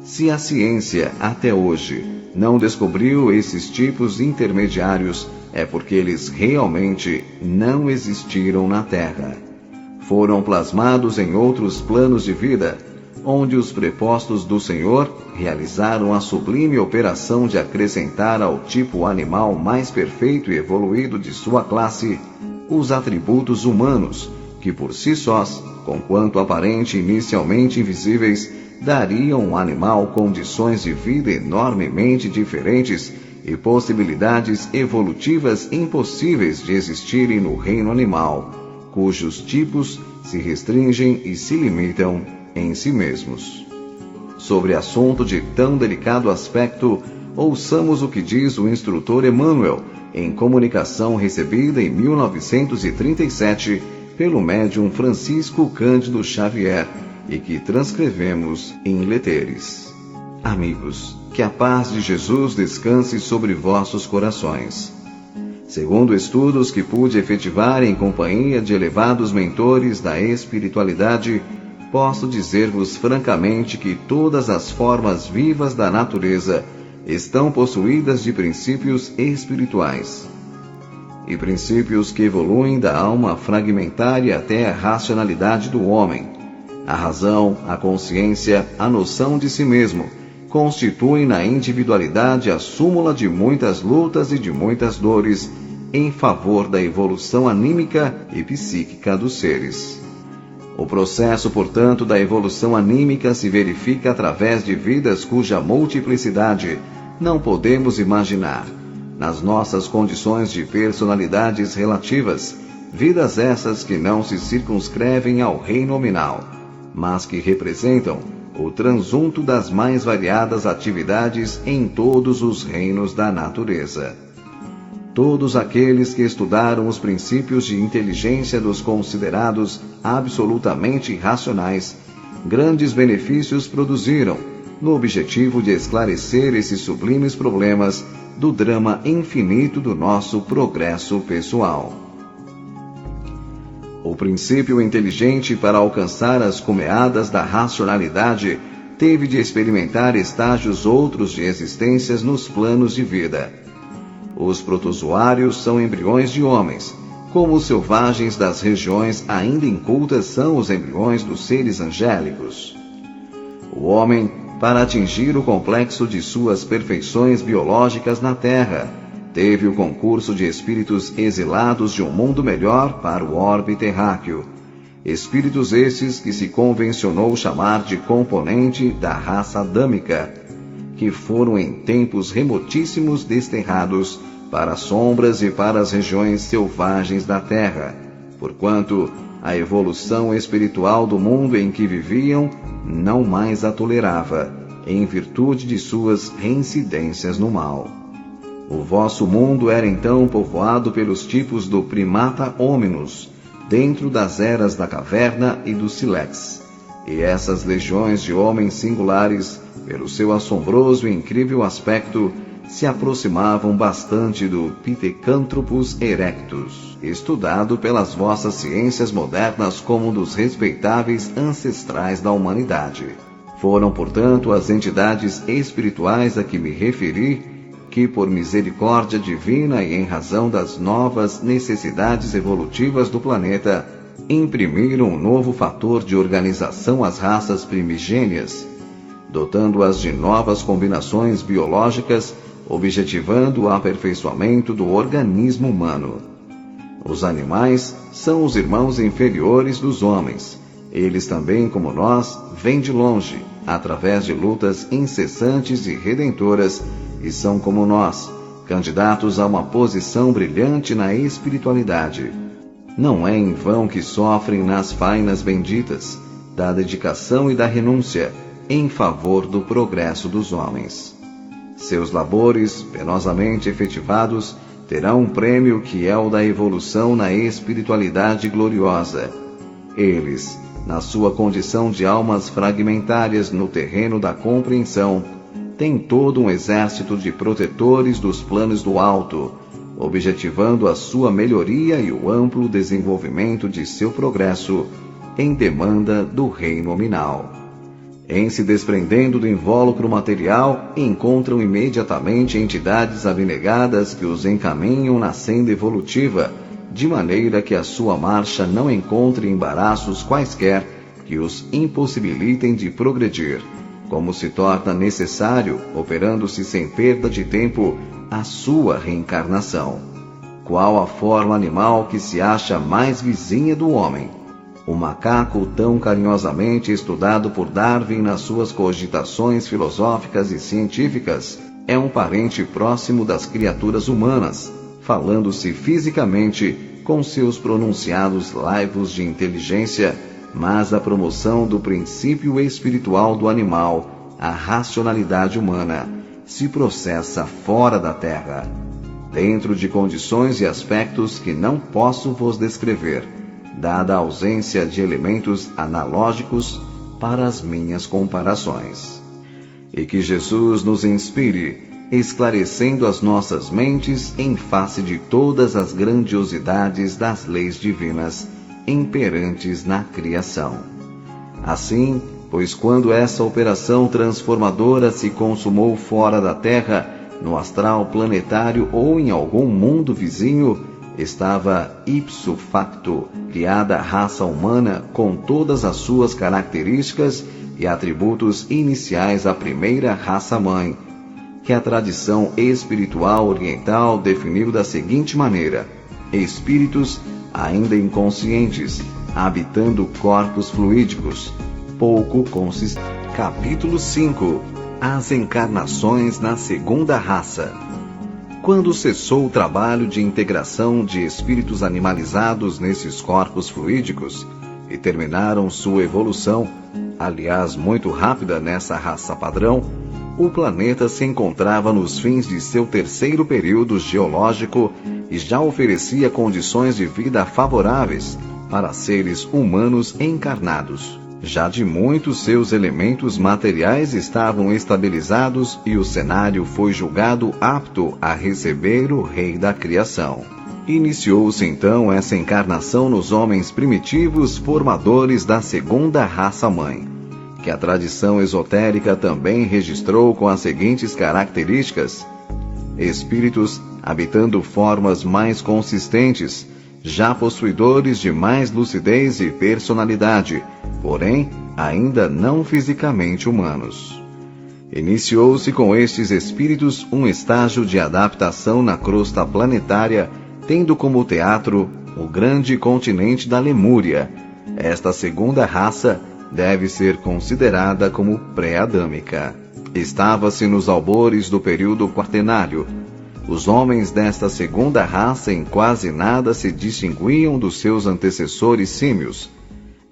Se a ciência, até hoje, não descobriu esses tipos intermediários, é porque eles realmente não existiram na Terra. Foram plasmados em outros planos de vida, onde os prepostos do Senhor realizaram a sublime operação de acrescentar ao tipo animal mais perfeito e evoluído de sua classe os atributos humanos, que por si sós, conquanto aparente inicialmente invisíveis, dariam ao animal condições de vida enormemente diferentes e possibilidades evolutivas impossíveis de existirem no reino animal, cujos tipos se restringem e se limitam em si mesmos. Sobre assunto de tão delicado aspecto, ouçamos o que diz o instrutor Emmanuel em comunicação recebida em 1937 pelo médium Francisco Cândido Xavier e que transcrevemos em letreres. Amigos, que a paz de Jesus descanse sobre vossos corações. Segundo estudos que pude efetivar em companhia de elevados mentores da espiritualidade, posso dizer-vos francamente que todas as formas vivas da natureza estão possuídas de princípios espirituais. E princípios que evoluem da alma fragmentária até a racionalidade do homem. A razão, a consciência, a noção de si mesmo, constituem na individualidade a súmula de muitas lutas e de muitas dores em favor da evolução anímica e psíquica dos seres. O processo, portanto, da evolução anímica se verifica através de vidas cuja multiplicidade não podemos imaginar, nas nossas condições de personalidades relativas, vidas essas que não se circunscrevem ao reino nominal, mas que representam o transunto das mais variadas atividades em todos os reinos da natureza. Todos aqueles que estudaram os princípios de inteligência dos considerados absolutamente racionais, grandes benefícios produziram, no objetivo de esclarecer esses sublimes problemas do drama infinito do nosso progresso pessoal. O princípio inteligente para alcançar as cumeadas da racionalidade teve de experimentar estágios outros de existências nos planos de vida. Os protozoários são embriões de homens, como os selvagens das regiões ainda incultas são os embriões dos seres angélicos. O homem, para atingir o complexo de suas perfeições biológicas na Terra, teve o concurso de espíritos exilados de um mundo melhor para o orbe terráqueo. Espíritos esses que se convencionou chamar de componente da raça adâmica, que foram em tempos remotíssimos desterrados para as sombras e para as regiões selvagens da Terra, porquanto a evolução espiritual do mundo em que viviam não mais a tolerava, em virtude de suas reincidências no mal. O vosso mundo era então povoado pelos tipos do primata hominus, dentro das eras da caverna e do sílex, e essas legiões de homens singulares, pelo seu assombroso e incrível aspecto, se aproximavam bastante do Pithecanthropus erectus, estudado pelas vossas ciências modernas como um dos respeitáveis ancestrais da humanidade. Foram, portanto, as entidades espirituais a que me referi, que, por misericórdia divina e em razão das novas necessidades evolutivas do planeta, imprimiram um novo fator de organização às raças primigênias, dotando-as de novas combinações biológicas, objetivando o aperfeiçoamento do organismo humano. Os animais são os irmãos inferiores dos homens. Eles também, como nós, vêm de longe, através de lutas incessantes e redentoras, e são como nós, candidatos a uma posição brilhante na espiritualidade. Não é em vão que sofrem nas fainas benditas, da dedicação e da renúncia, em favor do progresso dos homens. Seus labores, penosamente efetivados, terão um prêmio que é o da evolução na espiritualidade gloriosa. Eles, na sua condição de almas fragmentárias no terreno da compreensão, têm todo um exército de protetores dos planos do alto, objetivando a sua melhoria e o amplo desenvolvimento de seu progresso em demanda do reino nominal. Em se desprendendo do invólucro material, encontram imediatamente entidades abnegadas que os encaminham na senda evolutiva, de maneira que a sua marcha não encontre embaraços quaisquer que os impossibilitem de progredir, como se torna necessário, operando-se sem perda de tempo, a sua reencarnação. Qual a forma animal que se acha mais vizinha do homem? O macaco, tão carinhosamente estudado por Darwin nas suas cogitações filosóficas e científicas, é um parente próximo das criaturas humanas, falando-se fisicamente com seus pronunciados laivos de inteligência, mas a promoção do princípio espiritual do animal, a racionalidade humana, se processa fora da Terra, dentro de condições e aspectos que não posso vos descrever, dada a ausência de elementos analógicos para as minhas comparações. E que Jesus nos inspire, esclarecendo as nossas mentes em face de todas as grandiosidades das leis divinas imperantes na criação. Assim, pois quando essa operação transformadora se consumou fora da Terra, no astral planetário ou em algum mundo vizinho, estava ipso facto criada a raça humana com todas as suas características e atributos iniciais à primeira raça-mãe, que a tradição espiritual oriental definiu da seguinte maneira: espíritos ainda inconscientes, habitando corpos fluídicos, pouco consistentes. Capítulo 5. As encarnações na segunda raça. Quando cessou o trabalho de integração de espíritos animalizados nesses corpos fluídicos e terminaram sua evolução, aliás muito rápida nessa raça padrão, o planeta se encontrava nos fins de seu terceiro período geológico e já oferecia condições de vida favoráveis para seres humanos encarnados. Já de muitos seus elementos materiais estavam estabilizados e o cenário foi julgado apto a receber o Rei da Criação. Iniciou-se então essa encarnação nos homens primitivos formadores da segunda raça-mãe, que a tradição esotérica também registrou com as seguintes características: espíritos habitando formas mais consistentes, já possuidores de mais lucidez e personalidade, porém ainda não fisicamente humanos. Iniciou-se com estes espíritos um estágio de adaptação na crosta planetária, tendo como teatro o grande continente da Lemúria. Esta segunda raça deve ser considerada como pré-adâmica. Estava-se nos albores do período quaternário. Os homens desta segunda raça em quase nada se distinguiam dos seus antecessores símios.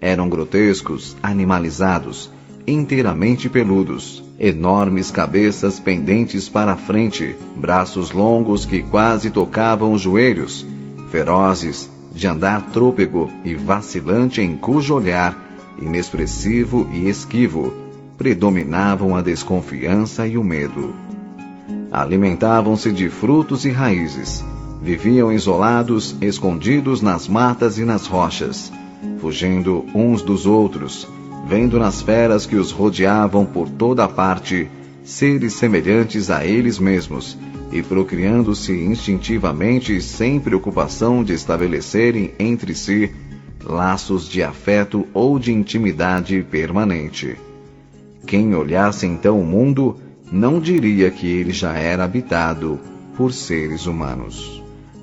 Eram grotescos, animalizados, inteiramente peludos, enormes cabeças pendentes para a frente, braços longos que quase tocavam os joelhos, ferozes, de andar trôpego e vacilante, em cujo olhar, inexpressivo e esquivo, predominavam a desconfiança e o medo. Alimentavam-se de frutos e raízes, viviam isolados, escondidos nas matas e nas rochas, fugindo uns dos outros, vendo nas feras que os rodeavam por toda a parte seres semelhantes a eles mesmos, e procriando-se instintivamente sem preocupação de estabelecerem entre si laços de afeto ou de intimidade permanente. Quem olhasse então o mundo não diria que ele já era habitado por seres humanos.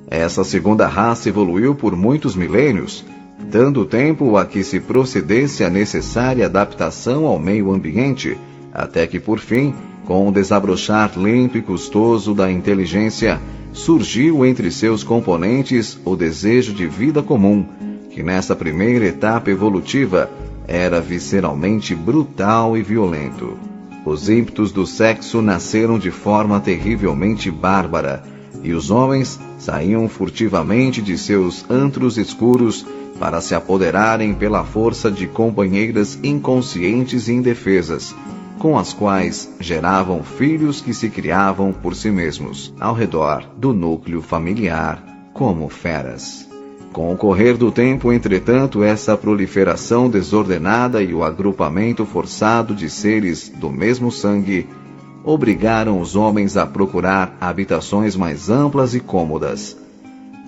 Essa segunda raça evoluiu por muitos milênios, dando tempo a que se procedesse a necessária adaptação ao meio ambiente, até que por fim, com o desabrochar lento e custoso da inteligência, surgiu entre seus componentes o desejo de vida comum, que nessa primeira etapa evolutiva era visceralmente brutal e violento. Os ímpetos do sexo nasceram de forma terrivelmente bárbara, e os homens saíam furtivamente de seus antros escuros para se apoderarem pela força de companheiras inconscientes e indefesas, com as quais geravam filhos que se criavam por si mesmos, ao redor do núcleo familiar, como feras. Com o correr do tempo, entretanto, essa proliferação desordenada e o agrupamento forçado de seres do mesmo sangue obrigaram os homens a procurar habitações mais amplas e cômodas,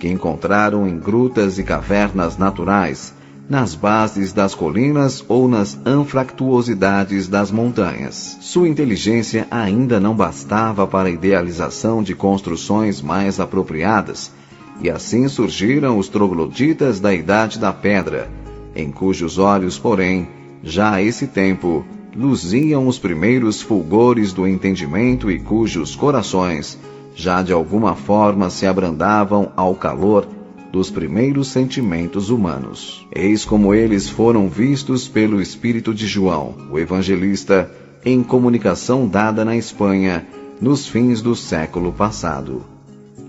que encontraram em grutas e cavernas naturais, nas bases das colinas ou nas anfractuosidades das montanhas. Sua inteligência ainda não bastava para a idealização de construções mais apropriadas, e assim surgiram os trogloditas da Idade da Pedra, em cujos olhos, porém, já a esse tempo, luziam os primeiros fulgores do entendimento e cujos corações já de alguma forma se abrandavam ao calor dos primeiros sentimentos humanos. Eis como eles foram vistos pelo espírito de João, o evangelista, em comunicação dada na Espanha, nos fins do século passado.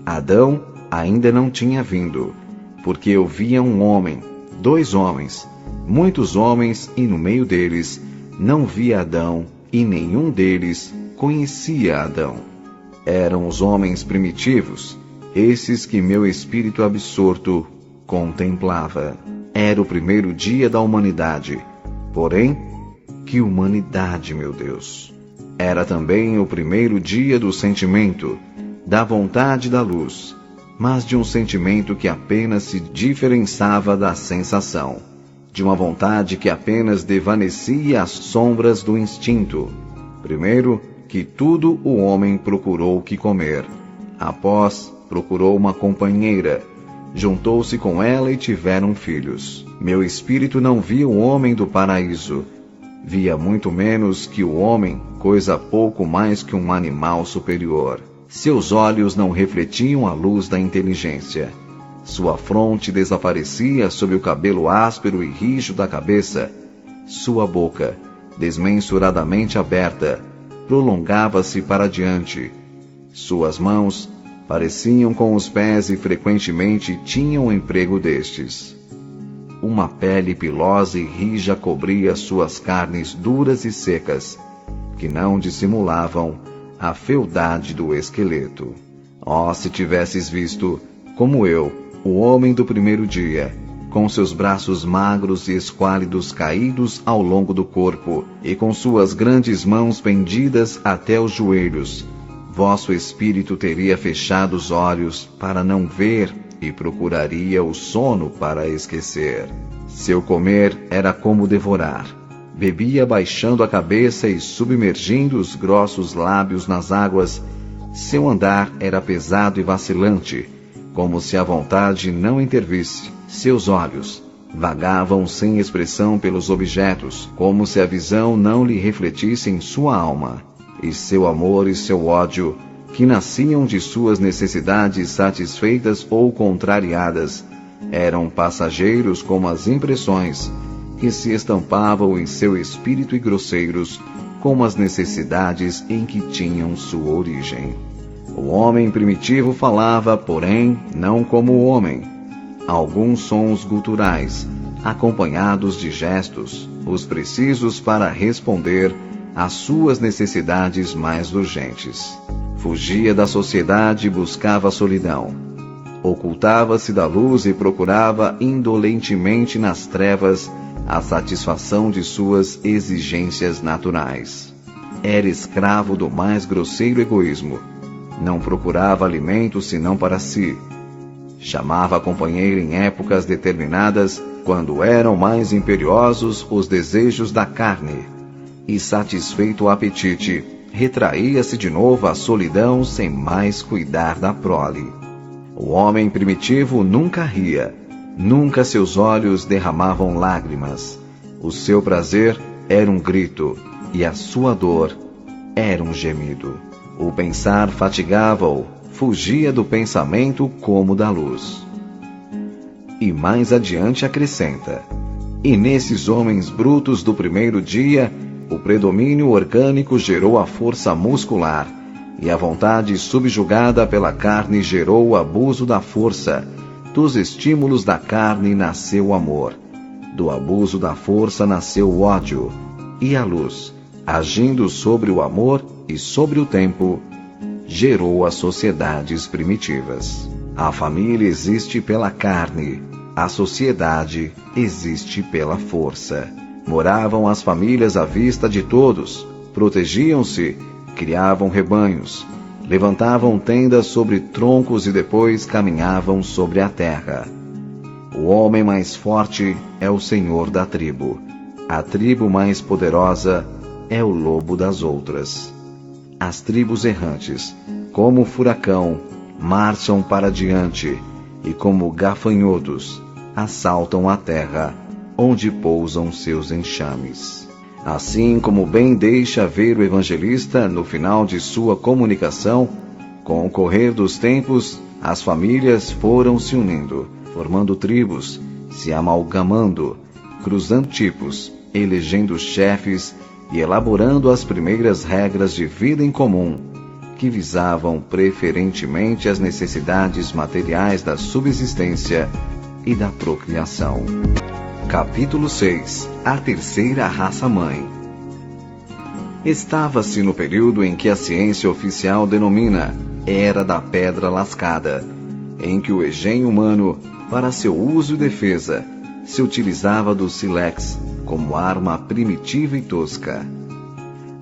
Adão ainda não tinha vindo, porque eu via um homem, 2 homens, muitos homens, e no meio deles não via Adão, e nenhum deles conhecia Adão. Eram os homens primitivos, esses que meu espírito absorto contemplava. Era o primeiro dia da humanidade. Porém, que humanidade, meu Deus! Era também o primeiro dia do sentimento, da vontade da luz, mas de um sentimento que apenas se diferenciava da sensação, de uma vontade que apenas desvanecia as sombras do instinto. Primeiro que tudo, o homem procurou que comer. Após, procurou uma companheira, juntou-se com ela e tiveram filhos. Meu espírito não via o homem do paraíso, via muito menos que o homem, coisa pouco mais que um animal superior. Seus olhos não refletiam a luz da inteligência. Sua fronte desaparecia sob o cabelo áspero e rijo da cabeça. Sua boca, desmensuradamente aberta, prolongava-se para diante. Suas mãos pareciam com os pés e frequentemente tinham o emprego destes. Uma pele pilosa e rija cobria suas carnes duras e secas, que não dissimulavam a fealdade do esqueleto. Oh, se tivesses visto, como eu, o homem do primeiro dia, com seus braços magros e esquálidos caídos ao longo do corpo, e com suas grandes mãos pendidas até os joelhos, vosso espírito teria fechado os olhos para não ver e procuraria o sono para esquecer. Seu comer era como devorar. Bebia baixando a cabeça e submergindo os grossos lábios nas águas. Seu andar era pesado e vacilante, como se a vontade não intervisse. Seus olhos vagavam sem expressão pelos objetos, como se a visão não lhe refletisse em sua alma. E seu amor e seu ódio, que nasciam de suas necessidades satisfeitas ou contrariadas, eram passageiros como as impressões que se estampavam em seu espírito e grosseiros como as necessidades em que tinham sua origem. O homem primitivo falava, porém, não como o homem. Alguns sons guturais, acompanhados de gestos, os precisos para responder às suas necessidades mais urgentes. Fugia da sociedade e buscava a solidão. Ocultava-se da luz e procurava indolentemente nas trevas a satisfação de suas exigências naturais. Era escravo do mais grosseiro egoísmo. Não procurava alimento senão para si. Chamava a companheira em épocas determinadas, quando eram mais imperiosos os desejos da carne. E satisfeito o apetite, retraía-se de novo à solidão sem mais cuidar da prole. O homem primitivo nunca ria, nunca seus olhos derramavam lágrimas. O seu prazer era um grito, e a sua dor era um gemido. O pensar fatigava-o, fugia do pensamento como da luz. E mais adiante acrescenta: e nesses homens brutos do primeiro dia, o predomínio orgânico gerou a força muscular, e a vontade subjugada pela carne gerou o abuso da força. Dos estímulos da carne nasceu o amor. Do abuso da força nasceu o ódio. E a luz, agindo sobre o amor e sobre o tempo, gerou as sociedades primitivas. A família existe pela carne. A sociedade existe pela força. Moravam as famílias à vista de todos, protegiam-se, criavam rebanhos, levantavam tendas sobre troncos e depois caminhavam sobre a terra. O homem mais forte é o senhor da tribo. A tribo mais poderosa é o lobo das outras. As tribos errantes, como o furacão, marcham para diante e como gafanhotos, assaltam a terra, onde pousam seus enxames. Assim como bem deixa ver o evangelista no final de sua comunicação, com o correr dos tempos, as famílias foram se unindo, formando tribos, se amalgamando, cruzando tipos, elegendo chefes e elaborando as primeiras regras de vida em comum, que visavam preferentemente as necessidades materiais da subsistência e da procriação. Capítulo 6. A terceira raça-mãe. Estava-se no período em que a ciência oficial denomina Era da Pedra Lascada, em que o engenho humano, para seu uso e defesa, se utilizava do sílex como arma primitiva e tosca.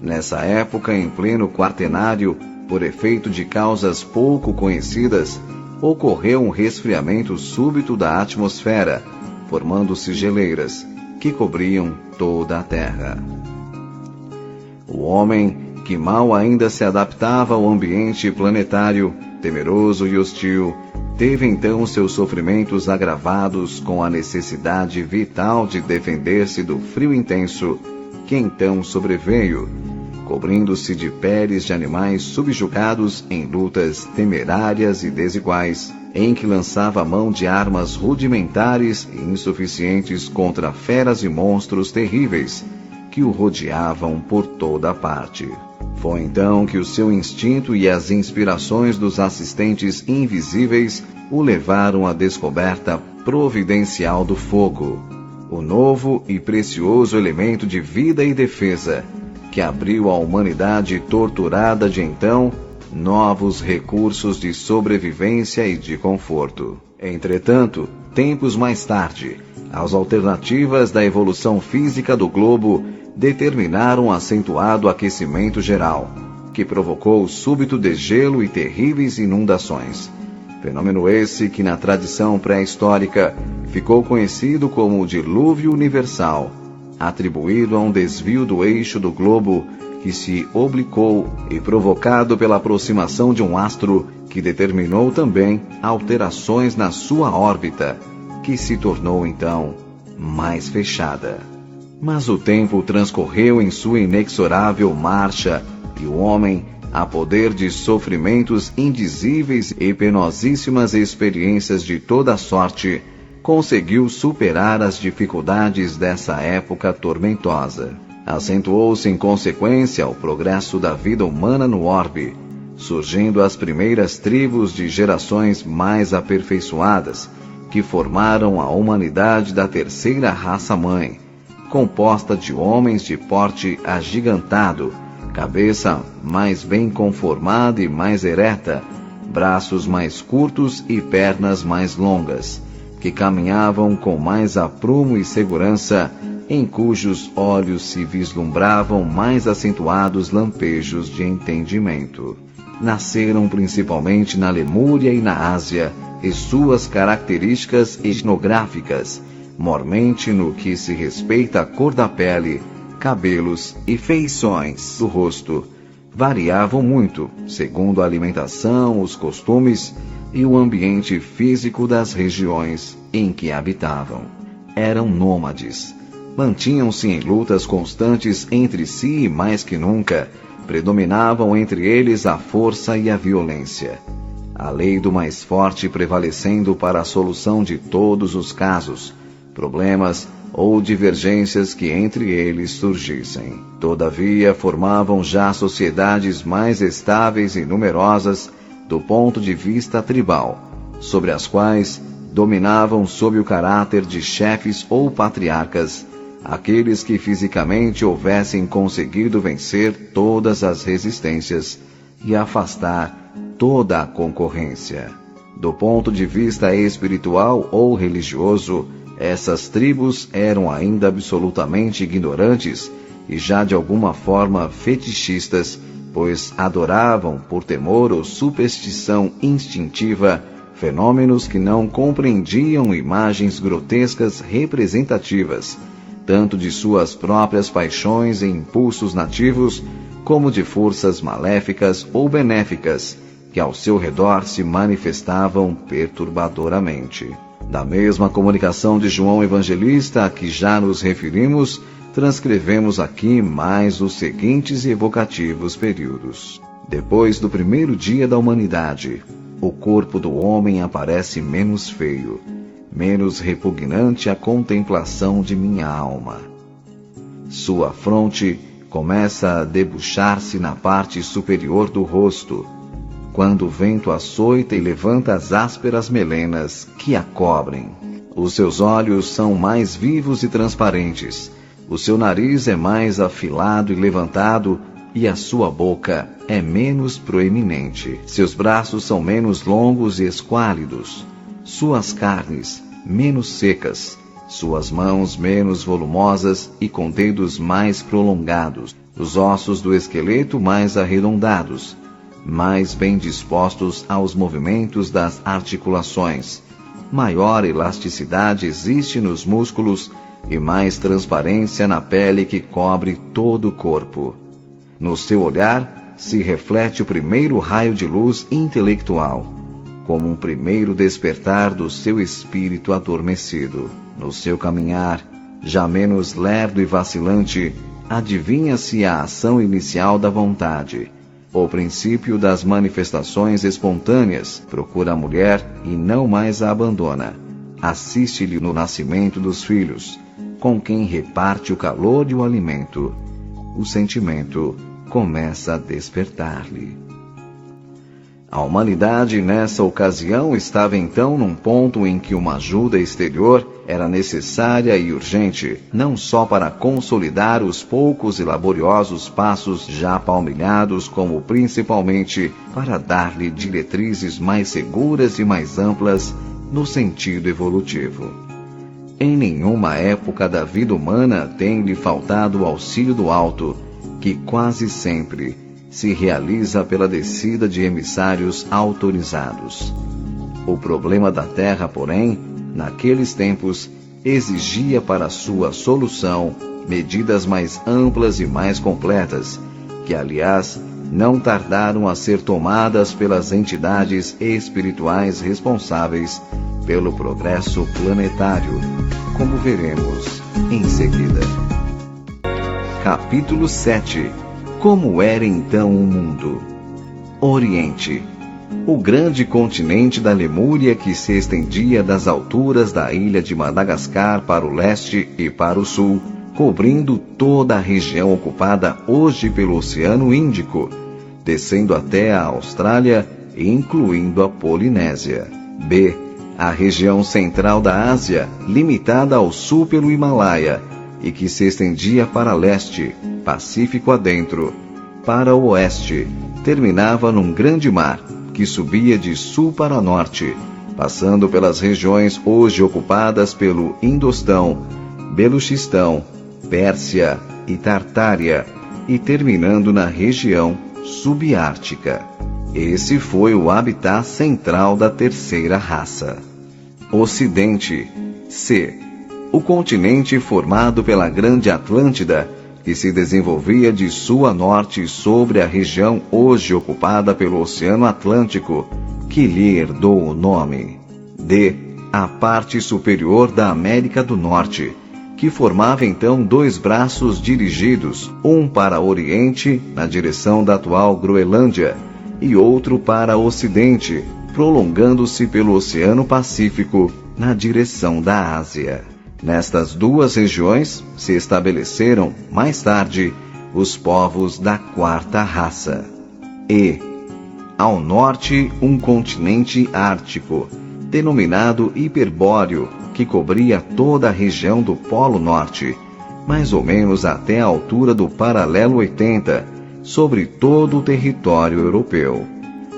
Nessa época, em pleno quaternário, por efeito de causas pouco conhecidas, ocorreu um resfriamento súbito da atmosfera, formando-se geleiras que cobriam toda a terra. O homem, que mal ainda se adaptava ao ambiente planetário, temeroso e hostil, teve então seus sofrimentos agravados com a necessidade vital de defender-se do frio intenso que então sobreveio, cobrindo-se de peles de animais subjugados em lutas temerárias e desiguais, em que lançava a mão de armas rudimentares e insuficientes contra feras e monstros terríveis que o rodeavam por toda a parte. Foi então que o seu instinto e as inspirações dos assistentes invisíveis o levaram à descoberta providencial do fogo, o novo e precioso elemento de vida e defesa, que abriu à humanidade torturada de então novos recursos de sobrevivência e de conforto. Entretanto, tempos mais tarde, as alternativas da evolução física do globo determinaram um acentuado aquecimento geral, que provocou súbito degelo e terríveis inundações, Fenômeno esse que na tradição pré-histórica ficou conhecido como o dilúvio universal, atribuído a um desvio do eixo do globo que se oblicou e provocado pela aproximação de um astro que determinou também alterações na sua órbita, que se tornou então mais fechada. Mas o tempo transcorreu em sua inexorável marcha e o homem, a poder de sofrimentos indizíveis e penosíssimas experiências de toda sorte, conseguiu superar as dificuldades dessa época tormentosa. Acentuou-se em consequência o progresso da vida humana no orbe, surgindo as primeiras tribos de gerações mais aperfeiçoadas, que formaram a humanidade da terceira raça-mãe, composta de homens de porte agigantado, cabeça mais bem conformada e mais ereta, braços mais curtos e pernas mais longas, que caminhavam com mais aprumo e segurança, em cujos olhos se vislumbravam mais acentuados lampejos de entendimento. Nasceram principalmente na Lemúria e na Ásia, e suas características etnográficas, mormente no que se respeita à cor da pele, cabelos e feições do rosto, variavam muito, segundo a alimentação, os costumes e o ambiente físico das regiões em que habitavam. Eram nômades. Mantinham-se em lutas constantes entre si e, mais que nunca, predominavam entre eles a força e a violência. A lei do mais forte prevalecendo para a solução de todos os casos, problemas ou divergências que entre eles surgissem. Todavia, formavam já sociedades mais estáveis e numerosas do ponto de vista tribal, sobre as quais dominavam sob o caráter de chefes ou patriarcas aqueles que fisicamente houvessem conseguido vencer todas as resistências e afastar toda a concorrência. Do ponto de vista espiritual ou religioso, essas tribos eram ainda absolutamente ignorantes e já de alguma forma fetichistas, pois adoravam, por temor ou superstição instintiva, fenômenos que não compreendiam imagens grotescas representativas, tanto de suas próprias paixões e impulsos nativos, como de forças maléficas ou benéficas, que ao seu redor se manifestavam perturbadoramente. Da mesma comunicação de João Evangelista a que já nos referimos, transcrevemos aqui mais os seguintes evocativos períodos. Depois do primeiro dia da humanidade, o corpo do homem aparece menos feio, menos repugnante à contemplação de minha alma. Sua fronte começa a debuxar-se na parte superior do rosto, quando o vento açoita e levanta as ásperas melenas que a cobrem. Os seus olhos são mais vivos e transparentes, o seu nariz é mais afilado e levantado, e a sua boca é menos proeminente. Seus braços são menos longos e esquálidos, suas carnes menos secas, suas mãos menos volumosas e com dedos mais prolongados, os ossos do esqueleto mais arredondados, mais bem dispostos aos movimentos das articulações, maior elasticidade existe nos músculos e mais transparência na pele que cobre todo o corpo. No seu olhar se reflete o primeiro raio de luz intelectual, como um primeiro despertar do seu espírito adormecido. No seu caminhar, já menos lerdo e vacilante, adivinha-se a ação inicial da vontade. O princípio das manifestações espontâneas procura a mulher e não mais a abandona. Assiste-lhe no nascimento dos filhos, com quem reparte o calor e o alimento. O sentimento começa a despertar-lhe. A humanidade nessa ocasião estava então num ponto em que uma ajuda exterior era necessária e urgente, não só para consolidar os poucos e laboriosos passos já palmilhados, como principalmente para dar-lhe diretrizes mais seguras e mais amplas no sentido evolutivo. Em nenhuma época da vida humana tem-lhe faltado o auxílio do alto, que quase sempre se realiza pela descida de emissários autorizados. O problema da Terra, porém, naqueles tempos, exigia para sua solução medidas mais amplas e mais completas, que, aliás, não tardaram a ser tomadas pelas entidades espirituais responsáveis pelo progresso planetário, como veremos em seguida. Capítulo 7. Como era então o mundo? Oriente. O grande continente da Lemúria, que se estendia das alturas da ilha de Madagascar para o leste e para o sul, cobrindo toda a região ocupada hoje pelo Oceano Índico, descendo até a Austrália e incluindo a Polinésia. B. A região central da Ásia, limitada ao sul pelo Himalaia, e que se estendia para leste, Pacífico adentro, para o oeste, terminava num grande mar, que subia de sul para norte, passando pelas regiões hoje ocupadas pelo Indostão, Beluchistão, Pérsia e Tartária, e terminando na região subártica. Esse foi o habitat central da terceira raça. Ocidente. C. O continente formado pela Grande Atlântida, que se desenvolvia de sul a norte sobre a região hoje ocupada pelo Oceano Atlântico, que lhe herdou o nome. D. A parte superior da América do Norte, que formava então dois braços dirigidos, um para Oriente, na direção da atual Groenlândia, e outro para Ocidente, prolongando-se pelo Oceano Pacífico, na direção da Ásia. Nestas duas regiões se estabeleceram, mais tarde, os povos da quarta raça. E. Ao norte, um continente ártico, denominado Hiperbóreo, que cobria toda a região do Polo Norte, mais ou menos até a altura do paralelo 80, sobre todo o território europeu.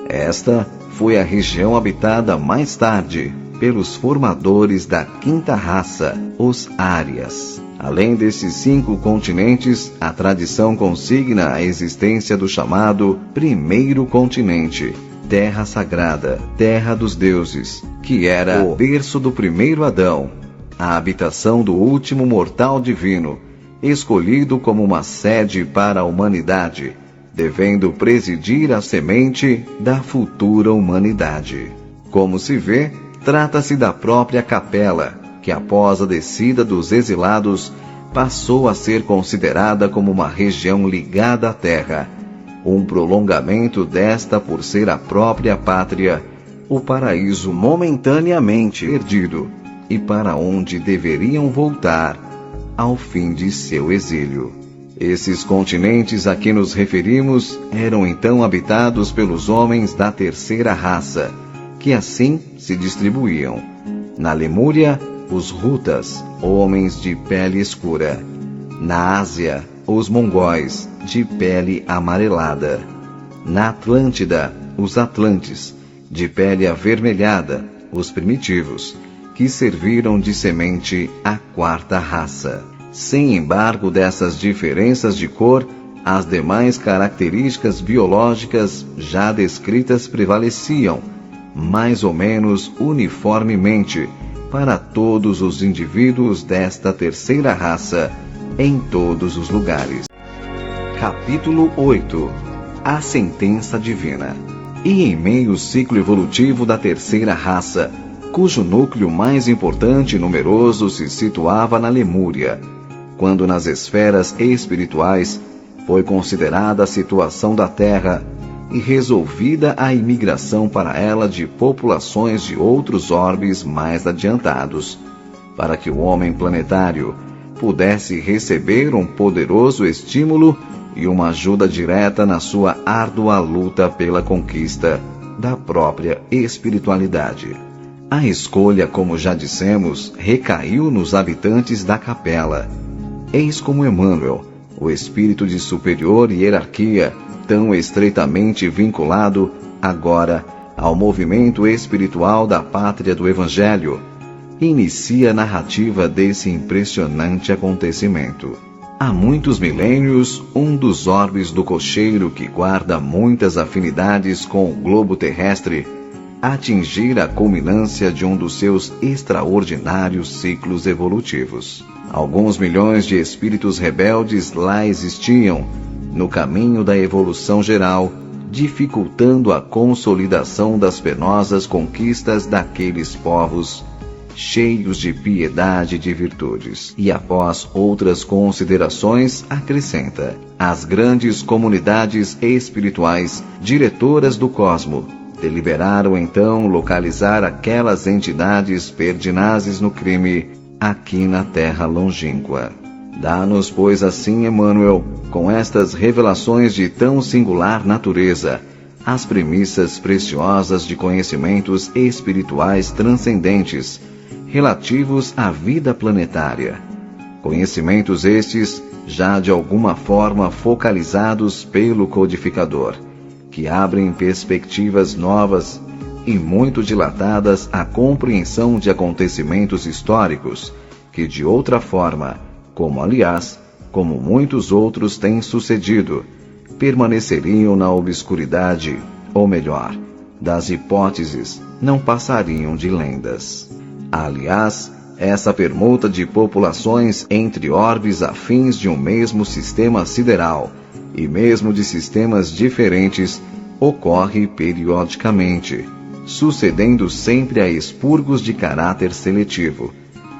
Esta foi a região habitada mais tarde pelos formadores da quinta raça, os Árias. Além desses 5 continentes, a tradição consigna a existência do chamado Primeiro Continente, Terra Sagrada, Terra dos Deuses, que era o berço do primeiro Adão, a habitação do último mortal divino, escolhido como uma sede para a humanidade, devendo presidir a semente da futura humanidade. Como se vê, trata-se da própria capela, que após a descida dos exilados, passou a ser considerada como uma região ligada à terra, um prolongamento desta por ser a própria pátria, o paraíso momentaneamente perdido, e para onde deveriam voltar ao fim de seu exílio. Esses continentes a que nos referimos eram então habitados pelos homens da terceira raça, que assim se distribuíam. Na Lemúria, os Hutas, homens de pele escura. Na Ásia, os Mongóis, de pele amarelada. Na Atlântida, os Atlantes, de pele avermelhada, os primitivos, que serviram de semente à quarta raça. Sem embargo dessas diferenças de cor, as demais características biológicas já descritas prevaleciam, mais ou menos uniformemente, para todos os indivíduos desta terceira raça, em todos os lugares. Capítulo 8. A Sentença Divina. E em meio ciclo evolutivo da terceira raça, cujo núcleo mais importante e numeroso se situava na Lemúria, quando nas esferas espirituais foi considerada a situação da Terra e resolvida a imigração para ela de populações de outros orbes mais adiantados, para que o homem planetário pudesse receber um poderoso estímulo e uma ajuda direta na sua árdua luta pela conquista da própria espiritualidade. A escolha, como já dissemos, recaiu nos habitantes da capela. Eis como Emmanuel, o espírito de superior hierarquia, tão estreitamente vinculado, agora, ao movimento espiritual da pátria do Evangelho, inicia a narrativa desse impressionante acontecimento. Há muitos milênios, um dos orbes do cocheiro que guarda muitas afinidades com o globo terrestre atingir a culminância de um dos seus extraordinários ciclos evolutivos. Alguns milhões de espíritos rebeldes lá existiam, no caminho da evolução geral, dificultando a consolidação das penosas conquistas daqueles povos cheios de piedade e de virtudes. E após outras considerações, acrescenta: as grandes comunidades espirituais, diretoras do cosmo, deliberaram então localizar aquelas entidades pertinazes no crime aqui na terra longínqua. Dá-nos, pois, assim, Emmanuel, com estas revelações de tão singular natureza, as premissas preciosas de conhecimentos espirituais transcendentes, relativos à vida planetária. Conhecimentos estes, já de alguma forma focalizados pelo codificador, que abrem perspectivas novas e muito dilatadas à compreensão de acontecimentos históricos, que de outra forma, como muitos outros têm sucedido, permaneceriam na obscuridade, ou melhor, das hipóteses, não passariam de lendas. Aliás, essa permuta de populações entre orbes afins de um mesmo sistema sideral, e mesmo de sistemas diferentes, ocorre periodicamente, sucedendo sempre a expurgos de caráter seletivo,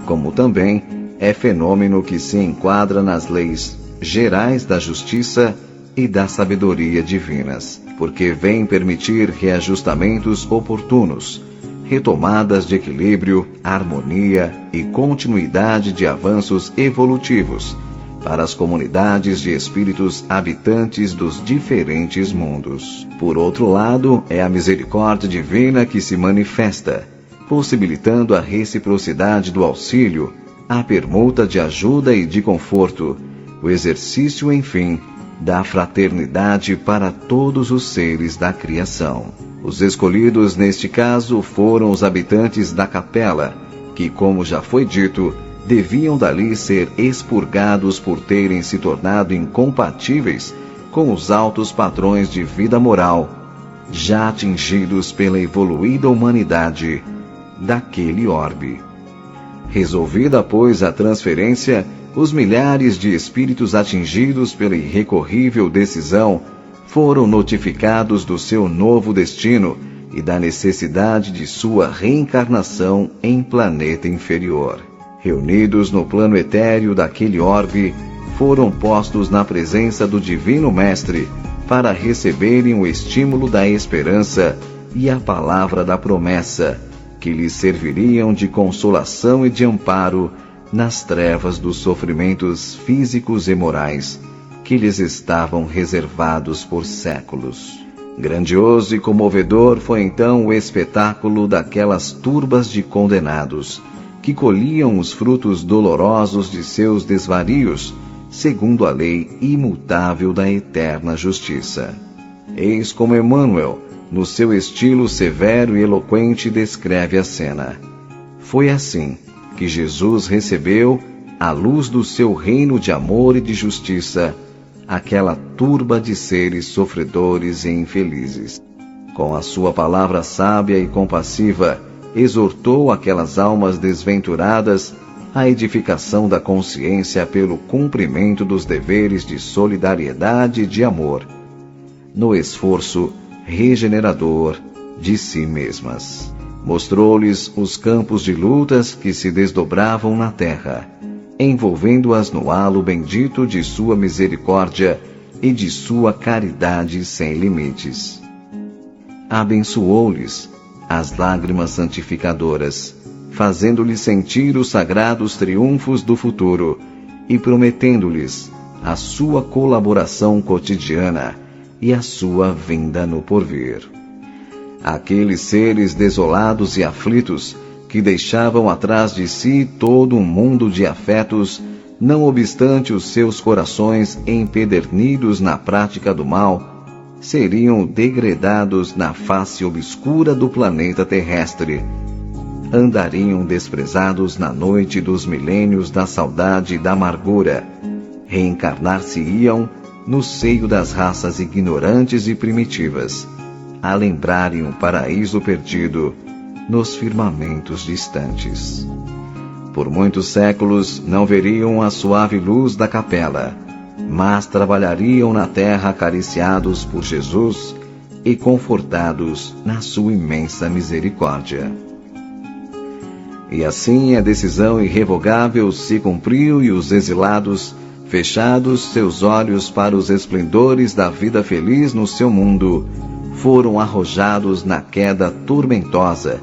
como também é fenômeno que se enquadra nas leis gerais da justiça e da sabedoria divinas, porque vem permitir reajustamentos oportunos, retomadas de equilíbrio, harmonia e continuidade de avanços evolutivos para as comunidades de espíritos habitantes dos diferentes mundos. Por outro lado, é a misericórdia divina que se manifesta, possibilitando a reciprocidade do auxílio, a permuta de ajuda e de conforto, o exercício, enfim, da fraternidade para todos os seres da criação. Os escolhidos neste caso foram os habitantes da capela, que, como já foi dito, deviam dali ser expurgados por terem se tornado incompatíveis com os altos padrões de vida moral, já atingidos pela evoluída humanidade daquele orbe. Resolvida, pois, a transferência, os milhares de espíritos atingidos pela irrecorrível decisão foram notificados do seu novo destino e da necessidade de sua reencarnação em planeta inferior. Reunidos no plano etéreo daquele orbe, foram postos na presença do Divino Mestre para receberem o estímulo da esperança e a palavra da promessa, que lhes serviriam de consolação e de amparo nas trevas dos sofrimentos físicos e morais que lhes estavam reservados por séculos. Grandioso e comovedor foi então o espetáculo daquelas turbas de condenados, que colhiam os frutos dolorosos de seus desvarios, segundo a lei imutável da eterna justiça. Eis como Emmanuel, no seu estilo severo e eloquente, descreve a cena. Foi assim que Jesus recebeu, à luz do seu reino de amor e de justiça, aquela turba de seres sofredores e infelizes. Com a sua palavra sábia e compassiva, exortou aquelas almas desventuradas à edificação da consciência pelo cumprimento dos deveres de solidariedade e de amor, no esforço regenerador de si mesmas. Mostrou-lhes os campos de lutas que se desdobravam na terra, envolvendo-as no halo bendito de sua misericórdia e de sua caridade sem limites. Abençoou-lhes as lágrimas santificadoras, fazendo-lhes sentir os sagrados triunfos do futuro e prometendo-lhes a sua colaboração cotidiana e a sua vinda no porvir. Aqueles seres desolados e aflitos, que deixavam atrás de si todo um mundo de afetos, não obstante os seus corações empedernidos na prática do mal, seriam degredados na face obscura do planeta terrestre. Andariam desprezados na noite dos milênios da saudade e da amargura. Reencarnar-se-iam no seio das raças ignorantes e primitivas, a lembrarem um paraíso perdido nos firmamentos distantes. Por muitos séculos não veriam a suave luz da capela, mas trabalhariam na terra acariciados por Jesus e confortados na sua imensa misericórdia. E assim a decisão irrevogável se cumpriu e os exilados, fechados seus olhos para os esplendores da vida feliz no seu mundo, foram arrojados na queda tormentosa,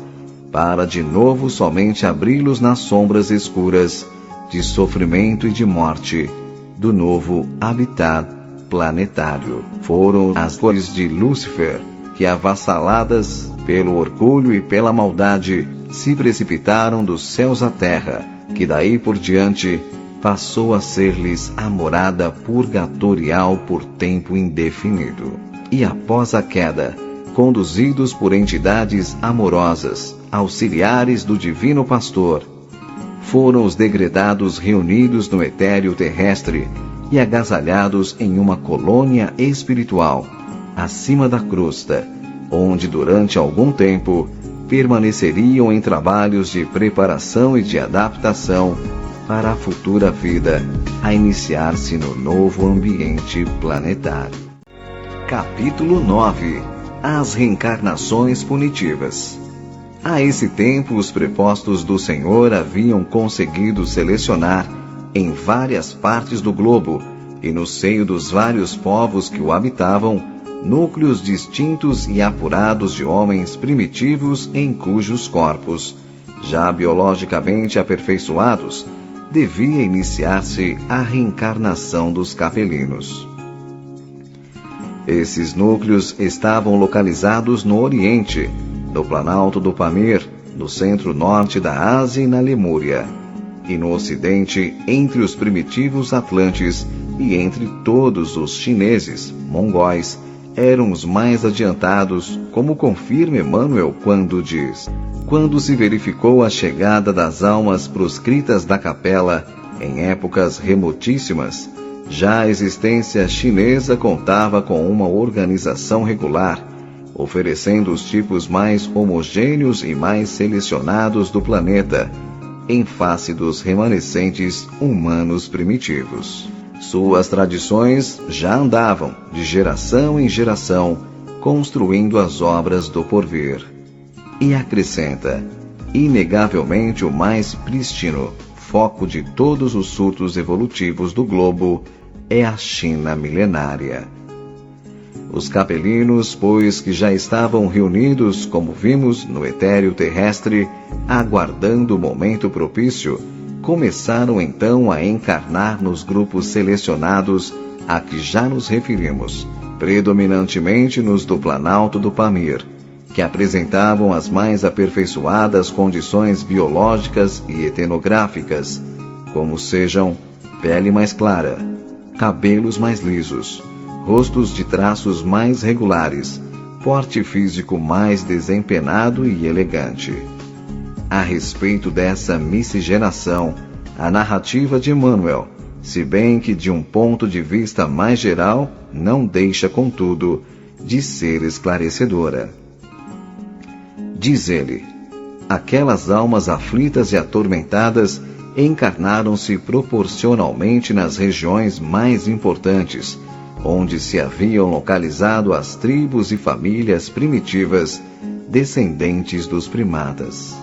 para de novo somente abri-los nas sombras escuras de sofrimento e de morte do novo habitat planetário. Foram as cores de Lúcifer que, avassaladas pelo orgulho e pela maldade, se precipitaram dos céus à terra, que daí por diante passou a ser-lhes a morada purgatorial por tempo indefinido. E após a queda, conduzidos por entidades amorosas, auxiliares do Divino Pastor, foram os degredados reunidos no etéreo terrestre e agasalhados em uma colônia espiritual, acima da crosta, onde durante algum tempo permaneceriam em trabalhos de preparação e de adaptação para a futura vida a iniciar-se no novo ambiente planetário. Capítulo 9. As reencarnações punitivas. A esse tempo, os prepostos do Senhor haviam conseguido selecionar, em várias partes do globo e no seio dos vários povos que o habitavam, núcleos distintos e apurados de homens primitivos em cujos corpos, já biologicamente aperfeiçoados, devia iniciar-se a reencarnação dos capelinos. Esses núcleos estavam localizados no Oriente, no Planalto do Pamir, no centro-norte da Ásia e na Lemúria, e no Ocidente entre os primitivos Atlantes e entre todos os chineses, mongóis, eram os mais adiantados, como confirma Emmanuel quando diz: quando se verificou a chegada das almas proscritas da capela em épocas remotíssimas, já a existência chinesa contava com uma organização regular, oferecendo os tipos mais homogêneos e mais selecionados do planeta, em face dos remanescentes humanos primitivos. Suas tradições já andavam, de geração em geração, construindo as obras do porvir. E acrescenta: inegavelmente o mais prístino foco de todos os surtos evolutivos do globo é a China milenária. Os capelinos, pois que já estavam reunidos, como vimos, no etéreo terrestre, aguardando o momento propício, começaram então a encarnar nos grupos selecionados a que já nos referimos, predominantemente nos do Planalto do Pamir, que apresentavam as mais aperfeiçoadas condições biológicas e etnográficas, como sejam pele mais clara, cabelos mais lisos, rostos de traços mais regulares, porte físico mais desempenado e elegante. A respeito dessa miscigenação, a narrativa de Emmanuel, se bem que de um ponto de vista mais geral, não deixa, contudo, de ser esclarecedora. Diz ele: aquelas almas aflitas e atormentadas encarnaram-se proporcionalmente nas regiões mais importantes, onde se haviam localizado as tribos e famílias primitivas descendentes dos primatas.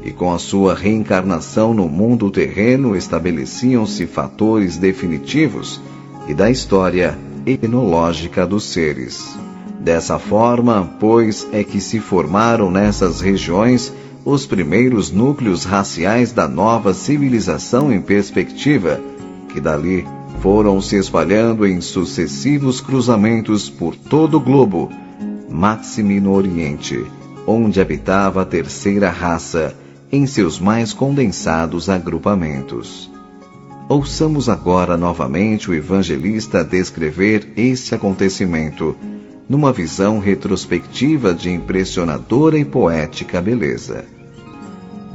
E com a sua reencarnação no mundo terreno estabeleciam-se fatores definitivos e da história etnológica dos seres. Dessa forma, pois, é que se formaram nessas regiões os primeiros núcleos raciais da nova civilização em perspectiva, que dali foram se espalhando em sucessivos cruzamentos por todo o globo, máxime no Oriente, onde habitava a terceira raça, em seus mais condensados agrupamentos. Ouçamos agora novamente o evangelista descrever esse acontecimento, numa visão retrospectiva de impressionadora e poética beleza.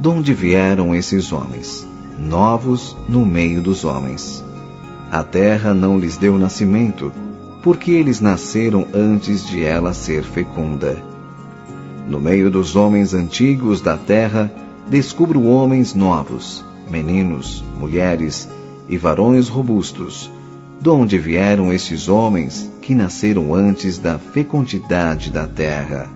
Donde vieram esses homens, novos no meio dos homens? A terra não lhes deu nascimento, porque eles nasceram antes de ela ser fecunda. No meio dos homens antigos da terra, descubro homens novos, meninos, mulheres e varões robustos. De onde vieram estes homens que nasceram antes da fecundidade da terra?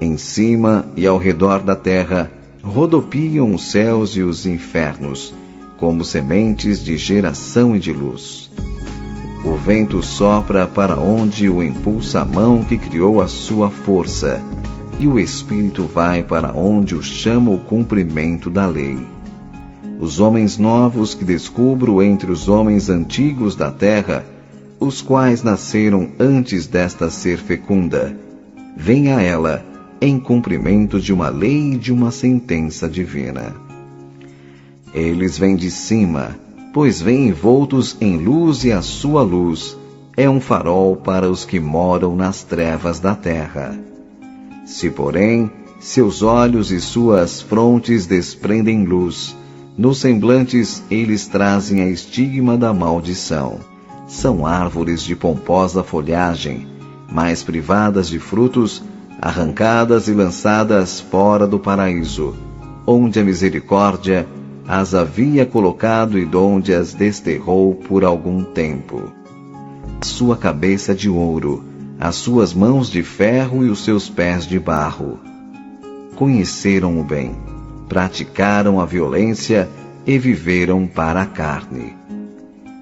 Em cima e ao redor da terra, rodopiam os céus e os infernos, como sementes de geração e de luz. O vento sopra para onde o impulsa a mão que criou a sua força, e o Espírito vai para onde o chama o cumprimento da lei. Os homens novos que descubro entre os homens antigos da terra, os quais nasceram antes desta ser fecunda, vêm a ela em cumprimento de uma lei e de uma sentença divina. Eles vêm de cima, pois vêm envoltos em luz, e a sua luz é um farol para os que moram nas trevas da terra. Se, porém, seus olhos e suas frontes desprendem luz, nos semblantes eles trazem a estigma da maldição. São árvores de pomposa folhagem, mas privadas de frutos, arrancadas e lançadas fora do paraíso, onde a misericórdia as havia colocado e donde as desterrou por algum tempo. A sua cabeça de ouro, as suas mãos de ferro e os seus pés de barro. Conheceram o bem, praticaram a violência e viveram para a carne.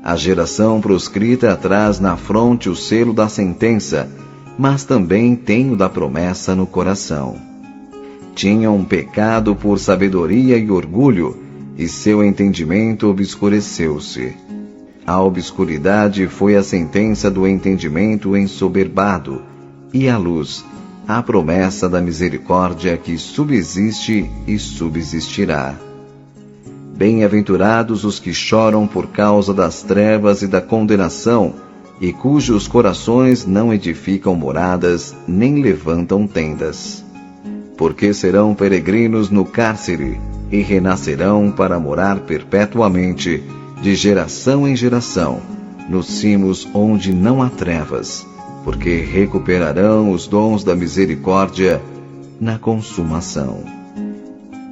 A geração proscrita traz na fronte o selo da sentença, mas também tem o da promessa no coração. Tinham pecado por sabedoria e orgulho, e seu entendimento obscureceu-se. A obscuridade foi a sentença do entendimento ensoberbado, e a luz, a promessa da misericórdia que subsiste e subsistirá. Bem-aventurados os que choram por causa das trevas e da condenação, e cujos corações não edificam moradas, nem levantam tendas. Porque serão peregrinos no cárcere, e renascerão para morar perpetuamente, de geração em geração, nos cimos onde não há trevas, porque recuperarão os dons da misericórdia na consumação.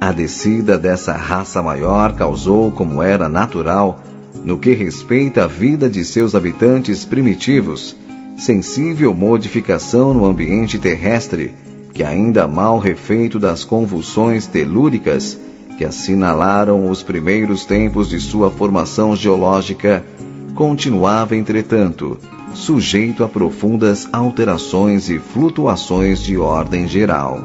A descida dessa raça maior causou, como era natural, no que respeita à vida de seus habitantes primitivos, sensível modificação no ambiente terrestre, que ainda mal refeito das convulsões telúricas que assinalaram os primeiros tempos de sua formação geológica, continuava, entretanto, sujeito a profundas alterações e flutuações de ordem geral.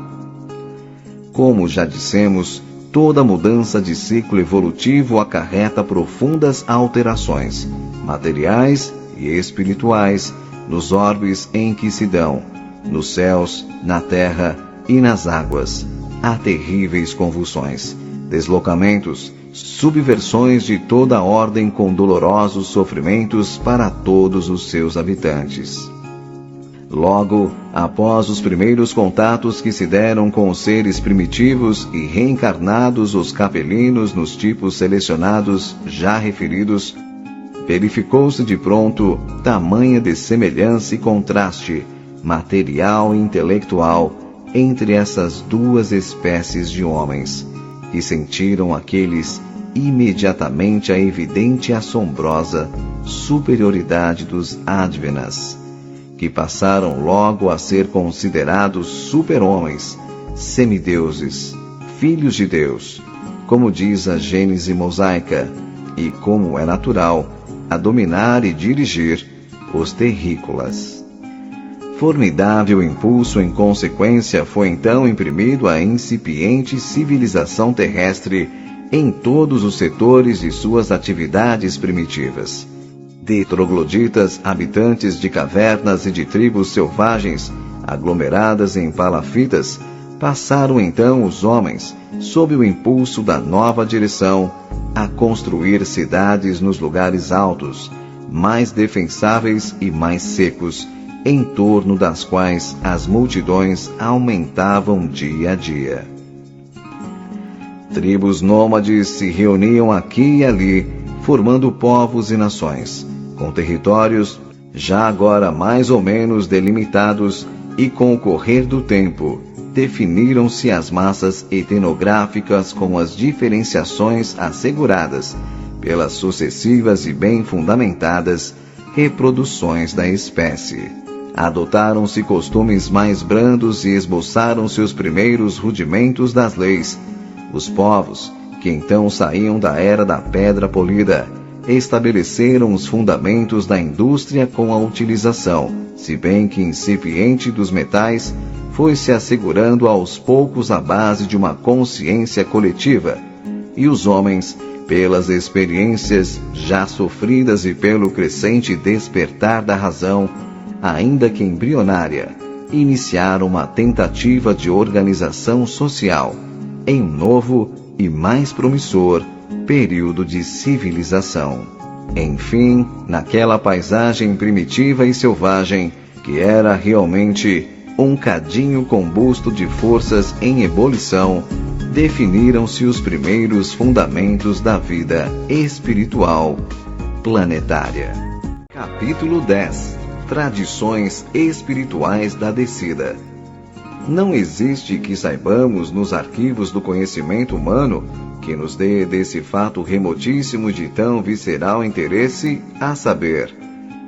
Como já dissemos, toda mudança de ciclo evolutivo acarreta profundas alterações, materiais e espirituais, nos orbes em que se dão, nos céus, na terra e nas águas. Há terríveis convulsões, deslocamentos, subversões de toda a ordem com dolorosos sofrimentos para todos os seus habitantes. Logo, após os primeiros contatos que se deram com os seres primitivos e reencarnados os capelinos nos tipos selecionados já referidos, verificou-se de pronto tamanha dessemelhança e contraste, material e intelectual, entre essas duas espécies de homens, que sentiram aqueles imediatamente a evidente e assombrosa superioridade dos Advenas, que passaram logo a ser considerados super-homens, semideuses, filhos de Deus, como diz a Gênese mosaica, e como é natural, a dominar e dirigir os terrícolas. Formidável impulso em consequência foi então imprimido à incipiente civilização terrestre em todos os setores de suas atividades primitivas. De trogloditas, habitantes de cavernas e de tribos selvagens, aglomeradas em palafitas, passaram então os homens, sob o impulso da nova direção, a construir cidades nos lugares altos, mais defensáveis e mais secos, em torno das quais as multidões aumentavam dia a dia. Tribos nômades se reuniam aqui e ali, formando povos e nações, com territórios já agora mais ou menos delimitados, e com o correr do tempo, definiram-se as massas etnográficas com as diferenciações asseguradas pelas sucessivas e bem fundamentadas reproduções da espécie. Adotaram-se costumes mais brandos e esboçaram-se os primeiros rudimentos das leis. Os povos, que então saíam da era da pedra polida, estabeleceram os fundamentos da indústria com a utilização, se bem que incipiente, dos metais, foi-se assegurando aos poucos a base de uma consciência coletiva, e os homens, pelas experiências já sofridas e pelo crescente despertar da razão, ainda que embrionária, iniciaram uma tentativa de organização social em um novo e mais promissor período de civilização. Enfim, naquela paisagem primitiva e selvagem, que era realmente um cadinho combusto de forças em ebulição, definiram-se os primeiros fundamentos da vida espiritual planetária. Capítulo 10. Tradições espirituais da descida. Não existe que saibamos nos arquivos do conhecimento humano que nos dê desse fato remotíssimo de tão visceral interesse, a saber,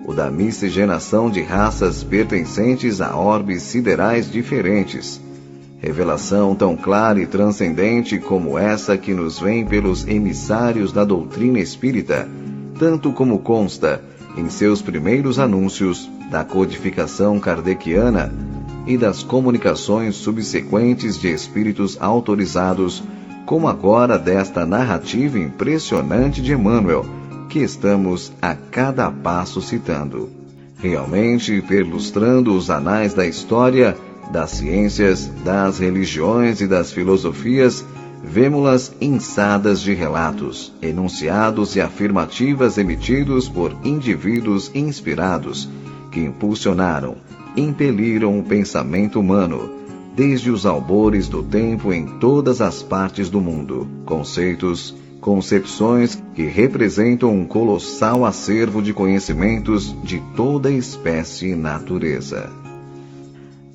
o da miscigenação de raças pertencentes a orbes siderais diferentes. Revelação tão clara e transcendente como essa que nos vem pelos emissários da doutrina espírita, tanto como consta em seus primeiros anúncios da codificação kardeciana e das comunicações subsequentes de espíritos autorizados, como agora desta narrativa impressionante de Emmanuel, que estamos a cada passo citando. Realmente, perlustrando os anais da história, das ciências, das religiões e das filosofias, vemo-las inçadas de relatos, enunciados e afirmativas emitidos por indivíduos inspirados, que impulsionaram, impeliram o pensamento humano, desde os albores do tempo em todas as partes do mundo. Conceitos, concepções que representam um colossal acervo de conhecimentos de toda espécie e natureza.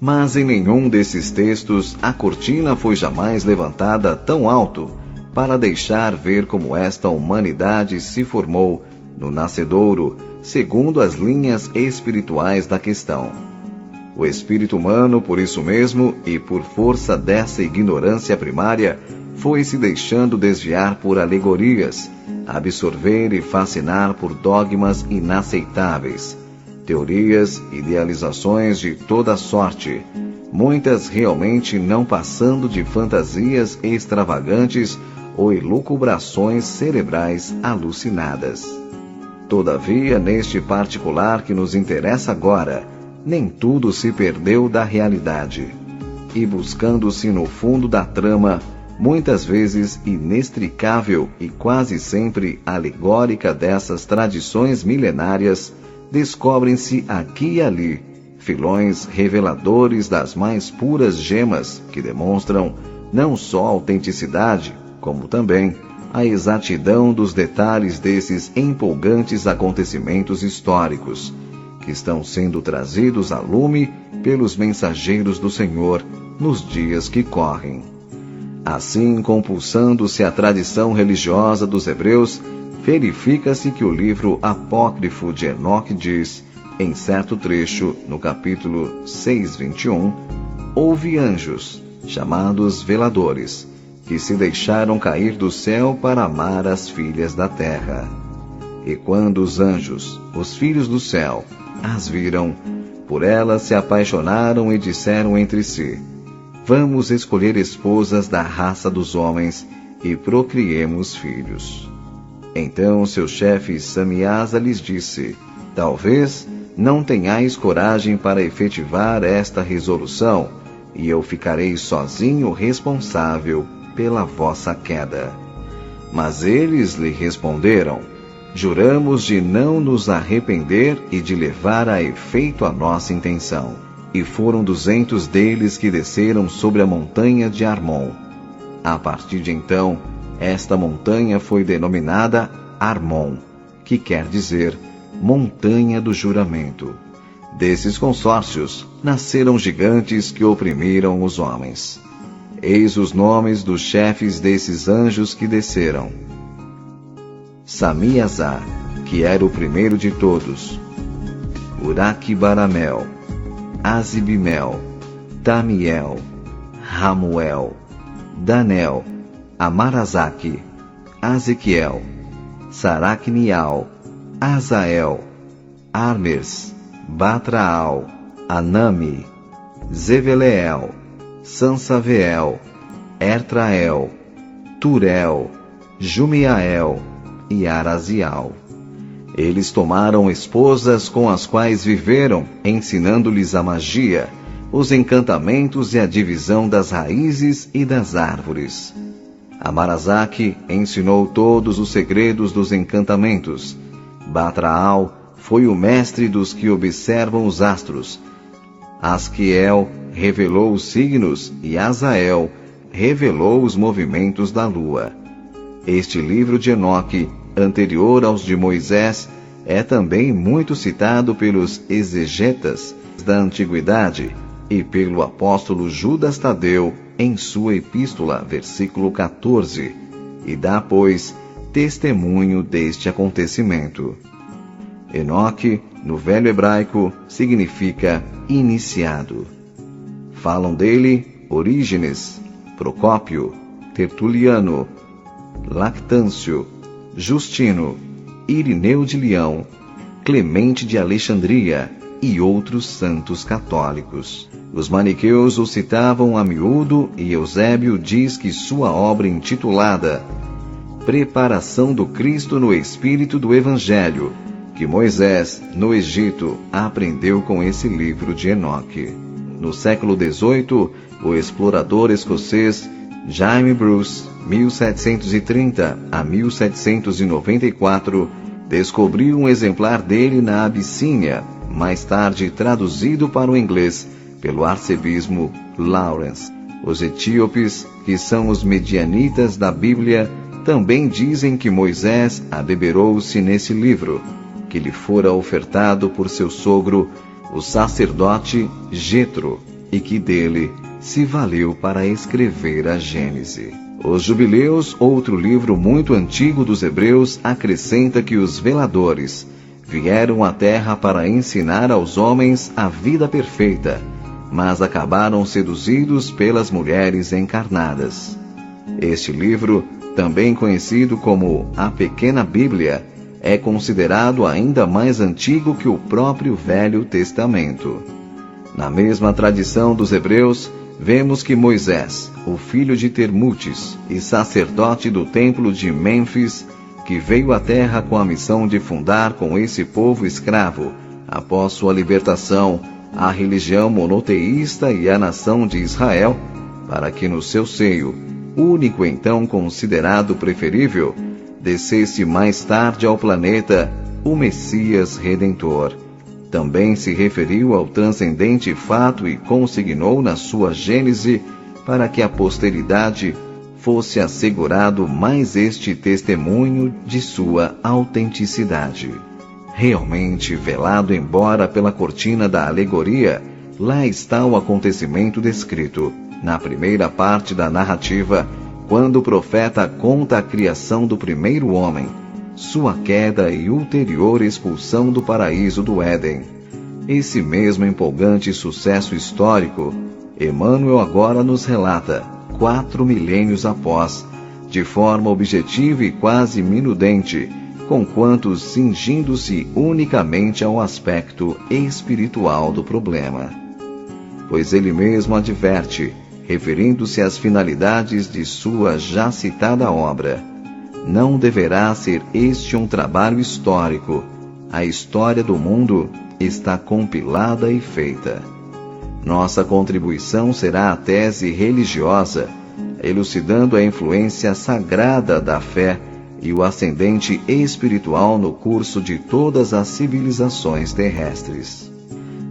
Mas em nenhum desses textos a cortina foi jamais levantada tão alto para deixar ver como esta humanidade se formou no nascedouro, segundo as linhas espirituais da questão. O espírito humano, por isso mesmo, e por força dessa ignorância primária, foi se deixando desviar por alegorias, absorver e fascinar por dogmas inaceitáveis, teorias, idealizações de toda sorte, muitas realmente não passando de fantasias extravagantes ou elucubrações cerebrais alucinadas. Todavia, neste particular que nos interessa agora, nem tudo se perdeu da realidade. E buscando-se no fundo da trama, muitas vezes inextricável e quase sempre alegórica dessas tradições milenárias, descobrem-se aqui e ali filões reveladores das mais puras gemas que demonstram não só a autenticidade, como também a exatidão dos detalhes desses empolgantes acontecimentos históricos, que estão sendo trazidos a lume pelos mensageiros do Senhor nos dias que correm. Assim, compulsando-se a tradição religiosa dos hebreus, verifica-se que o livro apócrifo de Enoque diz, em certo trecho, no capítulo 6:21, houve anjos, chamados veladores, que se deixaram cair do céu para amar as filhas da terra. E quando os anjos, os filhos do céu, as viram, por elas se apaixonaram e disseram entre si, vamos escolher esposas da raça dos homens e procriemos filhos. Então seu chefe Samiasa lhes disse, talvez não tenhais coragem para efetivar esta resolução, e eu ficarei sozinho responsável pela vossa queda. Mas eles lhe responderam, juramos de não nos arrepender e de levar a efeito a nossa intenção. E foram 200 deles que desceram sobre a montanha de Armon. A partir de então, esta montanha foi denominada Armon, que quer dizer montanha do juramento. Desses consórcios nasceram gigantes que oprimiram os homens. Eis os nomes dos chefes desses anjos que desceram: Samiazá, que era o primeiro de todos, Uraque-Baramel, Azibimel, Tamiel, Ramuel, Danel, Amarazaque, Azequiel, Saracnial, Azael, Armes, Batraal, Anami, Zeveleel, Sansaveel, Ertrael, Turel, Jumiael e Arazial. Eles tomaram esposas com as quais viveram, ensinando-lhes a magia, os encantamentos e a divisão das raízes e das árvores. Amarazaque ensinou todos os segredos dos encantamentos. Batraal foi o mestre dos que observam os astros. Asquiel revelou os signos e Azael revelou os movimentos da lua. Este livro de Enoque, anterior aos de Moisés, é também muito citado pelos exegetas da antiguidade e pelo apóstolo Judas Tadeu em sua epístola, versículo 14, e dá, pois, testemunho deste acontecimento. Enoque, no velho hebraico, significa iniciado. Falam dele Orígenes, Procópio, Tertuliano, Lactâncio, Justino, Irineu de Leão, Clemente de Alexandria e outros santos católicos. Os maniqueus o citavam a miúdo e Eusébio diz que sua obra intitulada Preparação do Cristo no Espírito do Evangelho, que Moisés, no Egito, aprendeu com esse livro de Enoque. No século XVIII, o explorador escocês Jaime Bruce, 1730 a 1794, descobriu um exemplar dele na Abissínia, mais tarde traduzido para o inglês pelo arcebispo Lawrence. Os etíopes, que são os medianitas da Bíblia, também dizem que Moisés abeberou-se nesse livro, que lhe fora ofertado por seu sogro, o sacerdote Jetro, e que dele se valeu para escrever a Gênese. Os Jubileus, outro livro muito antigo dos hebreus, acrescenta que os veladores vieram à terra para ensinar aos homens a vida perfeita, mas acabaram seduzidos pelas mulheres encarnadas. Este livro, também conhecido como a Pequena Bíblia, é considerado ainda mais antigo que o próprio Velho Testamento. Na mesma tradição dos hebreus, vemos que Moisés, o filho de Termutes e sacerdote do templo de Mênfis, que veio à terra com a missão de fundar com esse povo escravo, após sua libertação, a religião monoteísta e a nação de Israel, para que no seu seio, único então considerado preferível, descesse mais tarde ao planeta o Messias Redentor. Também se referiu ao transcendente fato e consignou na sua Gênese para que a posteridade fosse assegurado mais este testemunho de sua autenticidade. Realmente velado embora pela cortina da alegoria, lá está o acontecimento descrito, na primeira parte da narrativa, quando o profeta conta a criação do primeiro homem, sua queda e ulterior expulsão do paraíso do Éden. Esse mesmo empolgante sucesso histórico, Emmanuel agora nos relata, 4 milênios após, de forma objetiva e quase minudente, conquanto cingindo-se unicamente ao aspecto espiritual do problema. Pois ele mesmo adverte, referindo-se às finalidades de sua já citada obra: não deverá ser este um trabalho histórico. A história do mundo está compilada e feita. Nossa contribuição será a tese religiosa, elucidando a influência sagrada da fé e o ascendente espiritual no curso de todas as civilizações terrestres.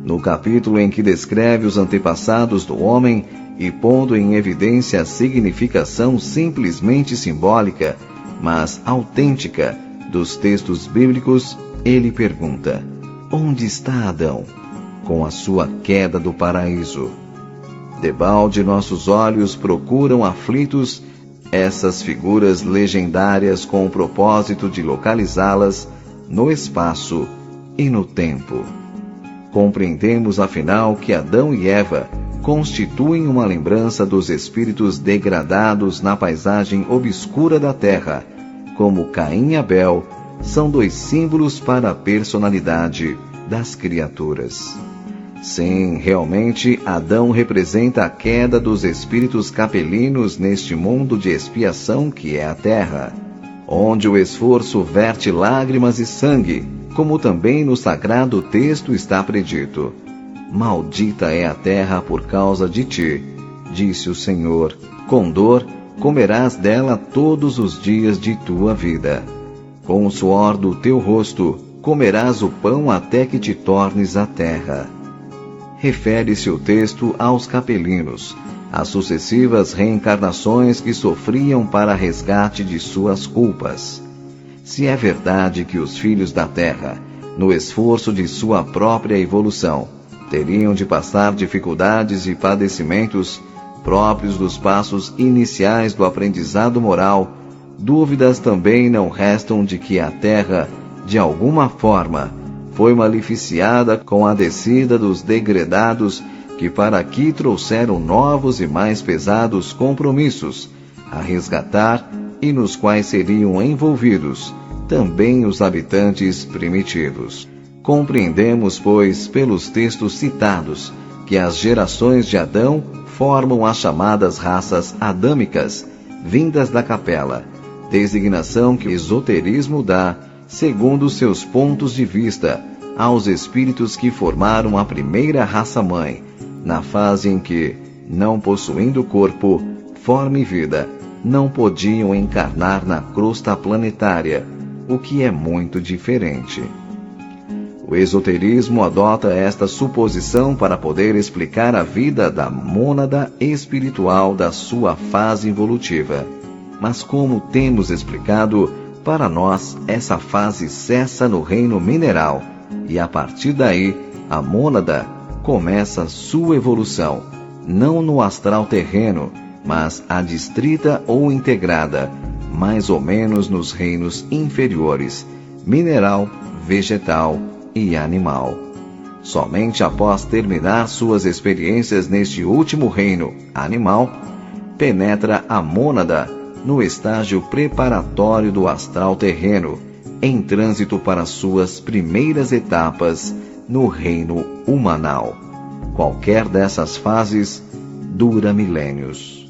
No capítulo em que descreve os antepassados do homem e pondo em evidência a significação simplesmente simbólica, mas autêntica, dos textos bíblicos, ele pergunta: onde está Adão? Com a sua queda do paraíso. Debalde nossos olhos procuram aflitos essas figuras legendárias com o propósito de localizá-las no espaço e no tempo. Compreendemos afinal que Adão e Eva constituem uma lembrança dos espíritos degradados na paisagem obscura da terra, como Caim e Abel são dois símbolos para a personalidade das criaturas. Sim, realmente Adão representa a queda dos espíritos capelinos neste mundo de expiação que é a terra, onde o esforço verte lágrimas e sangue, como também no sagrado texto está predito: maldita é a terra por causa de ti, disse o Senhor, com dor comerás dela todos os dias de tua vida. Com o suor do teu rosto comerás o pão até que te tornes a terra. Refere-se o texto aos capelinos, às sucessivas reencarnações que sofriam para resgate de suas culpas. Se é verdade que os filhos da terra, no esforço de sua própria evolução, teriam de passar dificuldades e padecimentos próprios dos passos iniciais do aprendizado moral, dúvidas também não restam de que a terra, de alguma forma, foi maleficiada com a descida dos degredados que para aqui trouxeram novos e mais pesados compromissos a resgatar e nos quais seriam envolvidos também os habitantes primitivos. Compreendemos, pois, pelos textos citados, que as gerações de Adão formam as chamadas raças adâmicas, vindas da capela, designação que o esoterismo dá, segundo seus pontos de vista, aos espíritos que formaram a primeira raça-mãe, na fase em que, não possuindo corpo, forma e vida, não podiam encarnar na crosta planetária, o que é muito diferente. O esoterismo adota esta suposição para poder explicar a vida da mônada espiritual da sua fase evolutiva. Mas como temos explicado, para nós essa fase cessa no reino mineral, e a partir daí a mônada começa sua evolução, não no astral terreno, mas adstrita ou integrada, mais ou menos nos reinos inferiores, mineral, vegetal e animal. Somente após terminar suas experiências neste último reino, animal, penetra a mônada no estágio preparatório do astral terreno, em trânsito para suas primeiras etapas no reino humanal. Qualquer dessas fases dura milênios.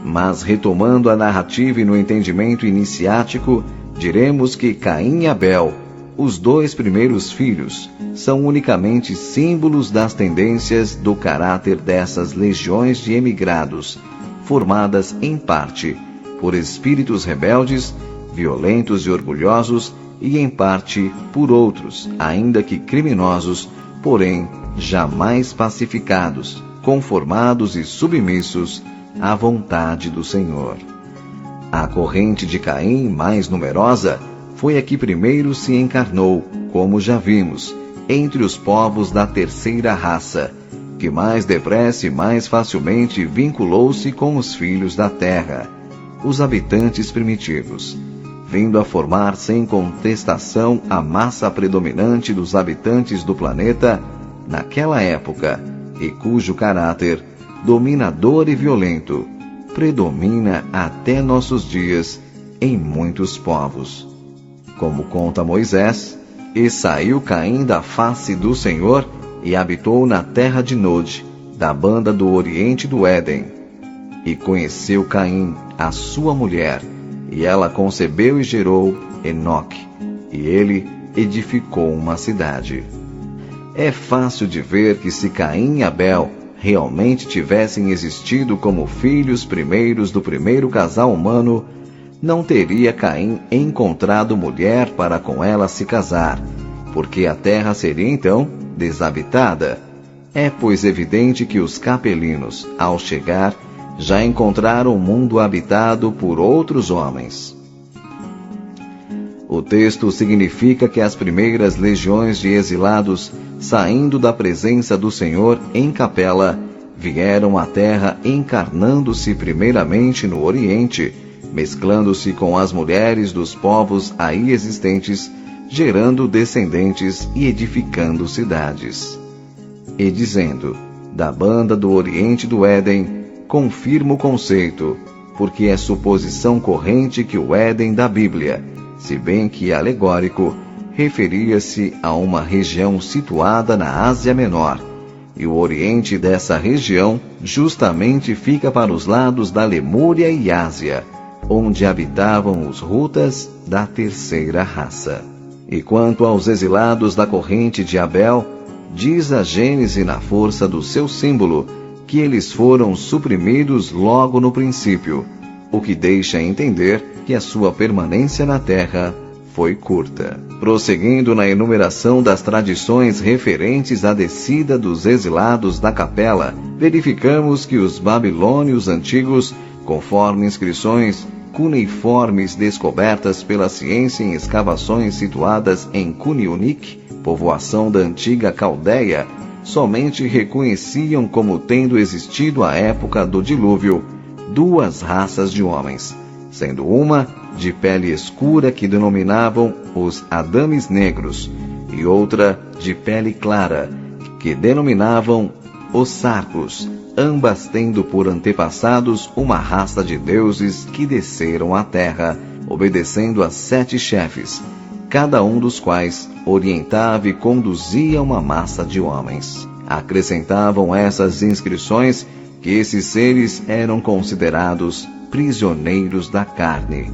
Mas retomando a narrativa e no entendimento iniciático, diremos que Caim e Abel, os dois primeiros filhos, são unicamente símbolos das tendências do caráter dessas legiões de emigrados, formadas em parte por espíritos rebeldes, violentos e orgulhosos, e em parte por outros, ainda que criminosos, porém jamais pacificados, conformados e submissos à vontade do Senhor. A corrente de Caim, mais numerosa, foi a que primeiro se encarnou, como já vimos, entre os povos da terceira raça, que mais depressa e mais facilmente vinculou-se com os filhos da terra, os habitantes primitivos, vindo a formar sem contestação a massa predominante dos habitantes do planeta naquela época, e cujo caráter, dominador e violento, predomina até nossos dias em muitos povos. Como conta Moisés, e saiu Caim da face do Senhor e habitou na terra de Nod, da banda do oriente do Éden. E conheceu Caim, a sua mulher, e ela concebeu e gerou Enoque, e ele edificou uma cidade. É fácil de ver que se Caim e Abel realmente tivessem existido como filhos primeiros do primeiro casal humano, não teria Caim encontrado mulher para com ela se casar, porque a terra seria então desabitada. É, pois, evidente que os capelinos, ao chegar, já encontraram o mundo habitado por outros homens. O texto significa que as primeiras legiões de exilados, saindo da presença do Senhor em Capela, vieram à terra encarnando-se primeiramente no Oriente, mesclando-se com as mulheres dos povos aí existentes, gerando descendentes e edificando cidades. E dizendo, da banda do Oriente do Éden, confirma o conceito, porque é suposição corrente que o Éden da Bíblia, se bem que alegórico, referia-se a uma região situada na Ásia Menor, e o oriente dessa região justamente fica para os lados da Lemúria e Ásia, onde habitavam os Rutas da terceira raça. E quanto aos exilados da corrente de Abel, diz a Gênese na força do seu símbolo, que eles foram suprimidos logo no princípio, o que deixa entender que a sua permanência na terra foi curta. Prosseguindo na enumeração das tradições referentes à descida dos exilados da Capela, verificamos que os babilônios antigos, conforme inscrições cuneiformes descobertas pela ciência em escavações situadas em Cuniunic, povoação da antiga Caldeia, somente reconheciam como tendo existido à época do dilúvio duas raças de homens, sendo uma de pele escura que denominavam os Adames Negros, e outra de pele clara, que denominavam os Sarcos, ambas tendo por antepassados uma raça de deuses que desceram à terra, obedecendo a 7 chefes, cada um dos quais orientava e conduzia uma massa de homens. Acrescentavam essas inscrições que esses seres eram considerados prisioneiros da carne,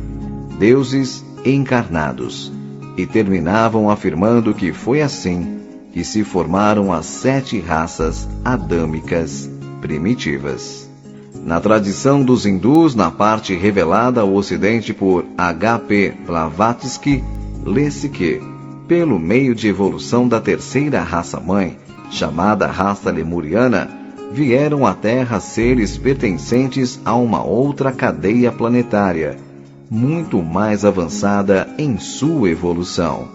deuses encarnados, e terminavam afirmando que foi assim que se formaram as 7 raças adâmicas primitivas. Na tradição dos hindus, na parte revelada ao ocidente por H.P. Blavatsky, lê-se que, pelo meio de evolução da terceira raça-mãe, chamada raça lemuriana, vieram à Terra seres pertencentes a uma outra cadeia planetária, muito mais avançada em sua evolução.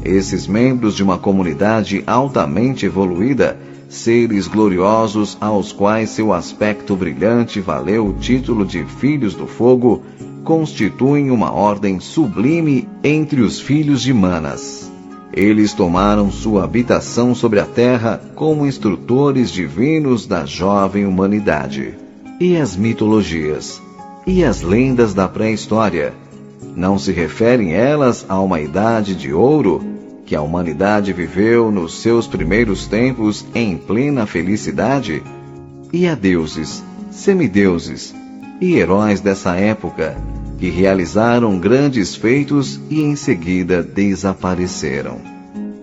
Esses membros de uma comunidade altamente evoluída, seres gloriosos aos quais seu aspecto brilhante valeu o título de Filhos do Fogo, constituem uma ordem sublime entre os filhos de Manas. Eles tomaram sua habitação sobre a terra como instrutores divinos da jovem humanidade. E as mitologias? E as lendas da pré-história? Não se referem elas a uma idade de ouro que a humanidade viveu nos seus primeiros tempos em plena felicidade? E a deuses, semideuses e heróis dessa época que realizaram grandes feitos e em seguida desapareceram?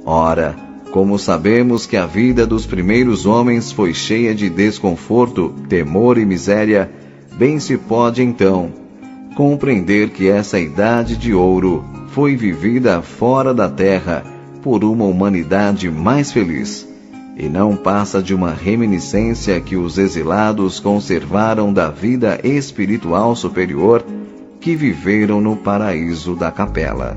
Ora, como sabemos que a vida dos primeiros homens foi cheia de desconforto, temor e miséria, bem se pode então compreender que essa idade de ouro foi vivida fora da terra por uma humanidade mais feliz, e não passa de uma reminiscência que os exilados conservaram da vida espiritual superior que viveram no paraíso da Capela.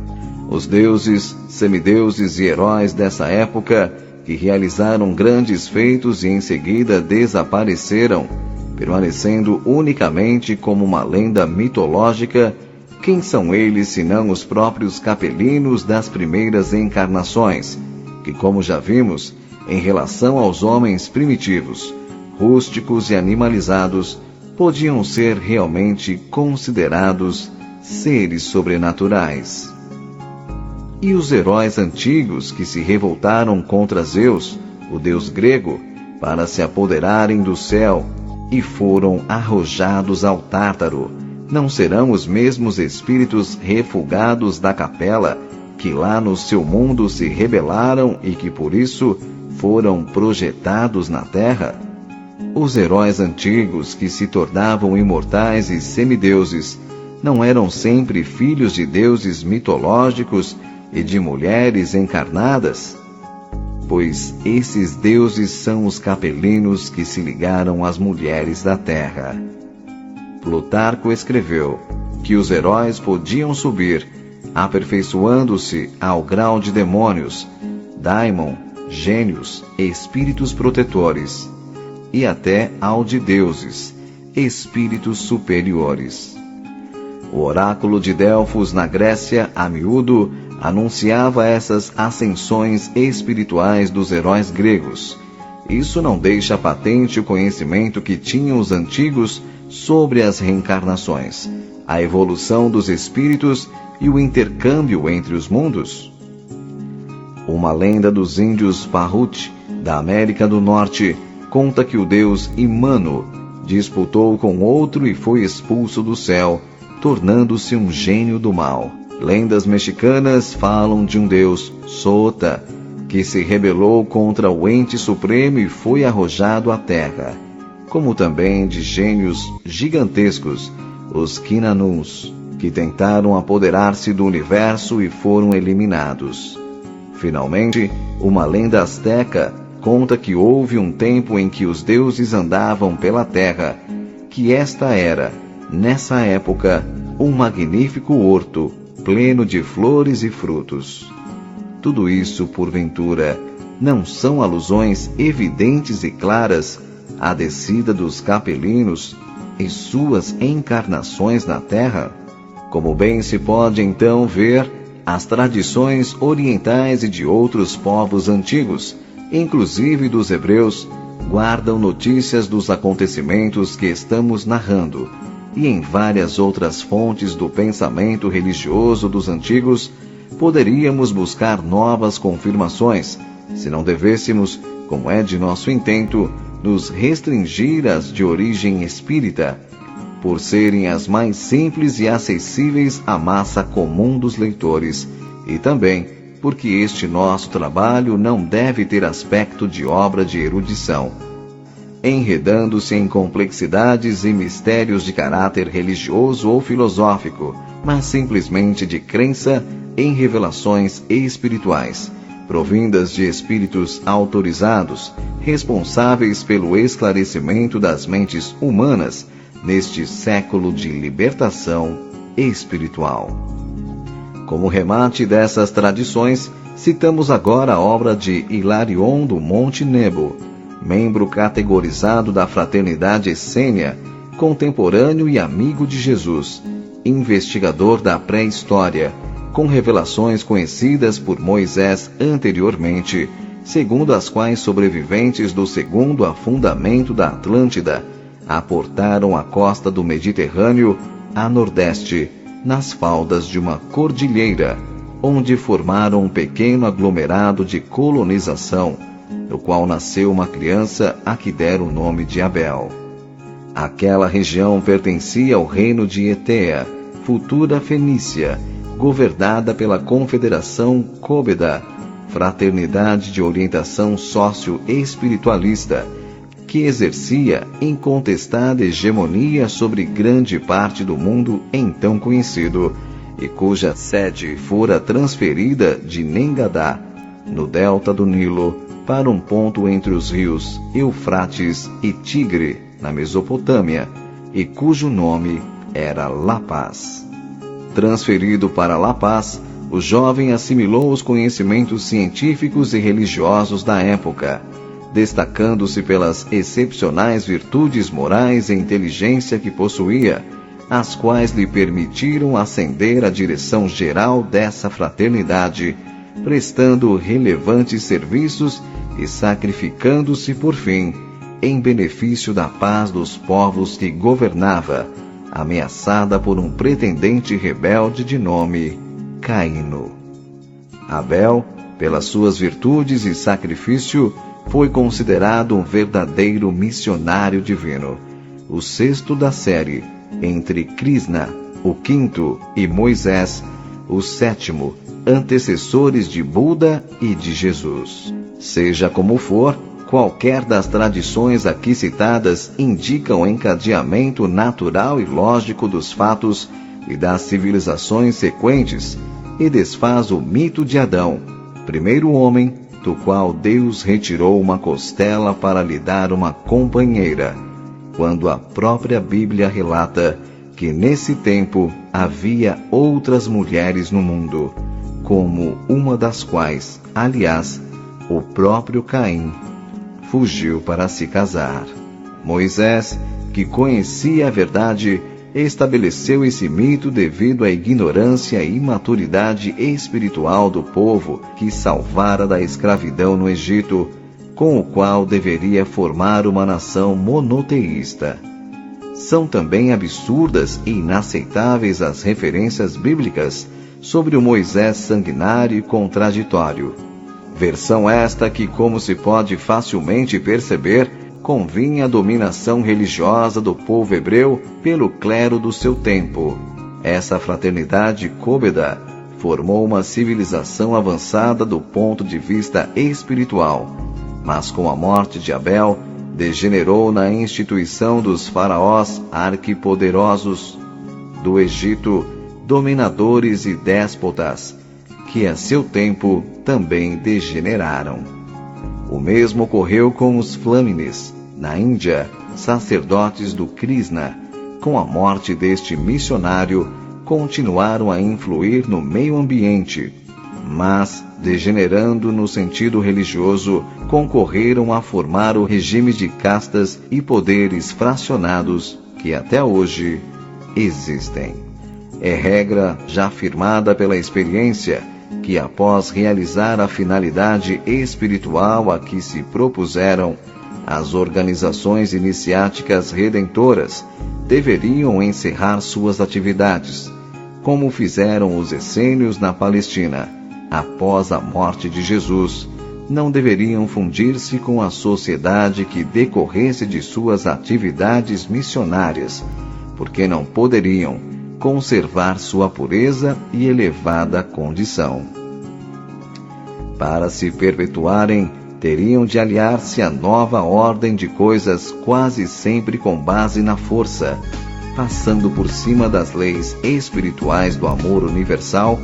Os deuses, semideuses e heróis dessa época, que realizaram grandes feitos e em seguida desapareceram, permanecendo unicamente como uma lenda mitológica, quem são eles senão os próprios capelinos das primeiras encarnações, que, como já vimos, em relação aos homens primitivos, rústicos e animalizados, podiam ser realmente considerados seres sobrenaturais. E os heróis antigos que se revoltaram contra Zeus, o deus grego, para se apoderarem do céu, e foram arrojados ao Tártaro, não serão os mesmos espíritos refugados da Capela, que lá no seu mundo se rebelaram e que por isso foram projetados na terra? Os heróis antigos que se tornavam imortais e semideuses não eram sempre filhos de deuses mitológicos e de mulheres encarnadas? Pois esses deuses são os capelinos que se ligaram às mulheres da terra. Plutarco escreveu que os heróis podiam subir aperfeiçoando-se ao grau de demônios, daimon, gênios, espíritos protetores, e até ao de deuses, espíritos superiores. O oráculo de Delfos, na Grécia, a miúdo, anunciava essas ascensões espirituais dos heróis gregos. Isso não deixa patente o conhecimento que tinham os antigos sobre as reencarnações, a evolução dos espíritos e o intercâmbio entre os mundos? Uma lenda dos índios Pahut, da América do Norte, conta que o deus Imano disputou com outro e foi expulso do céu, tornando-se um gênio do mal. Lendas mexicanas falam de um deus, Sota, que se rebelou contra o ente supremo e foi arrojado à terra, como também de gênios gigantescos, os Quinanuns, que tentaram apoderar-se do universo e foram eliminados. Finalmente, uma lenda asteca conta que houve um tempo em que os deuses andavam pela terra, que esta era, nessa época, um magnífico horto, pleno de flores e frutos. Tudo isso, porventura, não são alusões evidentes e claras à descida dos capelinos e suas encarnações na terra? Como bem se pode então ver, as tradições orientais e de outros povos antigos, inclusive dos hebreus, guardam notícias dos acontecimentos que estamos narrando, e em várias outras fontes do pensamento religioso dos antigos, poderíamos buscar novas confirmações, se não devêssemos, como é de nosso intento, nos restringir às de origem espírita, por serem as mais simples e acessíveis à massa comum dos leitores, e também porque este nosso trabalho não deve ter aspecto de obra de erudição, enredando-se em complexidades e mistérios de caráter religioso ou filosófico, mas simplesmente de crença em revelações espirituais, provindas de espíritos autorizados, responsáveis pelo esclarecimento das mentes humanas neste século de libertação espiritual. Como remate dessas tradições, citamos agora a obra de Hilarion do Monte Nebo, membro categorizado da Fraternidade Essênia, contemporâneo e amigo de Jesus, investigador da pré-história, com revelações conhecidas por Moisés anteriormente, segundo as quais sobreviventes do segundo afundamento da Atlântida aportaram a costa do Mediterrâneo a nordeste, nas faldas de uma cordilheira, onde formaram um pequeno aglomerado de colonização, no qual nasceu uma criança a que deram o nome de Abel. Aquela região pertencia ao reino de Etea, futura Fenícia, governada pela Confederação Cóbeda, fraternidade de orientação sócio-espiritualista, que exercia incontestada hegemonia sobre grande parte do mundo então conhecido, e cuja sede fora transferida de Nengadá, no delta do Nilo, para um ponto entre os rios Eufrates e Tigre, na Mesopotâmia, e cujo nome era La Paz. Transferido para La Paz, o jovem assimilou os conhecimentos científicos e religiosos da época, destacando-se pelas excepcionais virtudes morais e inteligência que possuía, as quais lhe permitiram ascender à direção geral dessa fraternidade, prestando relevantes serviços e sacrificando-se, por fim, em benefício da paz dos povos que governava, ameaçada por um pretendente rebelde de nome Caíno. Abel, pelas suas virtudes e sacrifício, foi considerado um verdadeiro missionário divino, o sexto da série, entre Krishna, o quinto, e Moisés, o sétimo, antecessores de Buda e de Jesus. Seja como for, qualquer das tradições aqui citadas indica o encadeamento natural e lógico dos fatos e das civilizações sequentes e desfaz o mito de Adão, primeiro homem, do qual Deus retirou uma costela para lhe dar uma companheira, quando a própria Bíblia relata que nesse tempo havia outras mulheres no mundo, como uma das quais, aliás, o próprio Caim fugiu para se casar. Moisés, que conhecia a verdade, estabeleceu esse mito devido à ignorância e imaturidade espiritual do povo que salvara da escravidão no Egito, com o qual deveria formar uma nação monoteísta. São também absurdas e inaceitáveis as referências bíblicas sobre o Moisés sanguinário e contraditório. Versão esta que, como se pode facilmente perceber, convinha a dominação religiosa do povo hebreu pelo clero do seu tempo. Essa fraternidade côbeda formou uma civilização avançada do ponto de vista espiritual, mas com a morte de Abel, degenerou na instituição dos faraós arquipoderosos do Egito, dominadores e déspotas, que a seu tempo também degeneraram. O mesmo ocorreu com os Flâmines, na Índia, sacerdotes do Krishna. Com a morte deste missionário, continuaram a influir no meio ambiente, mas, degenerando no sentido religioso, concorreram a formar o regime de castas e poderes fracionados que até hoje existem. É regra já afirmada pela experiência que, após realizar a finalidade espiritual a que se propuseram, as organizações iniciáticas redentoras deveriam encerrar suas atividades, como fizeram os essênios na Palestina. Após a morte de Jesus, não deveriam fundir-se com a sociedade que decorresse de suas atividades missionárias, porque não poderiam conservar sua pureza e elevada condição. Para se perpetuarem, teriam de aliar-se à nova ordem de coisas quase sempre com base na força, passando por cima das leis espirituais do amor universal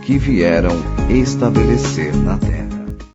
que vieram estabelecer na Terra.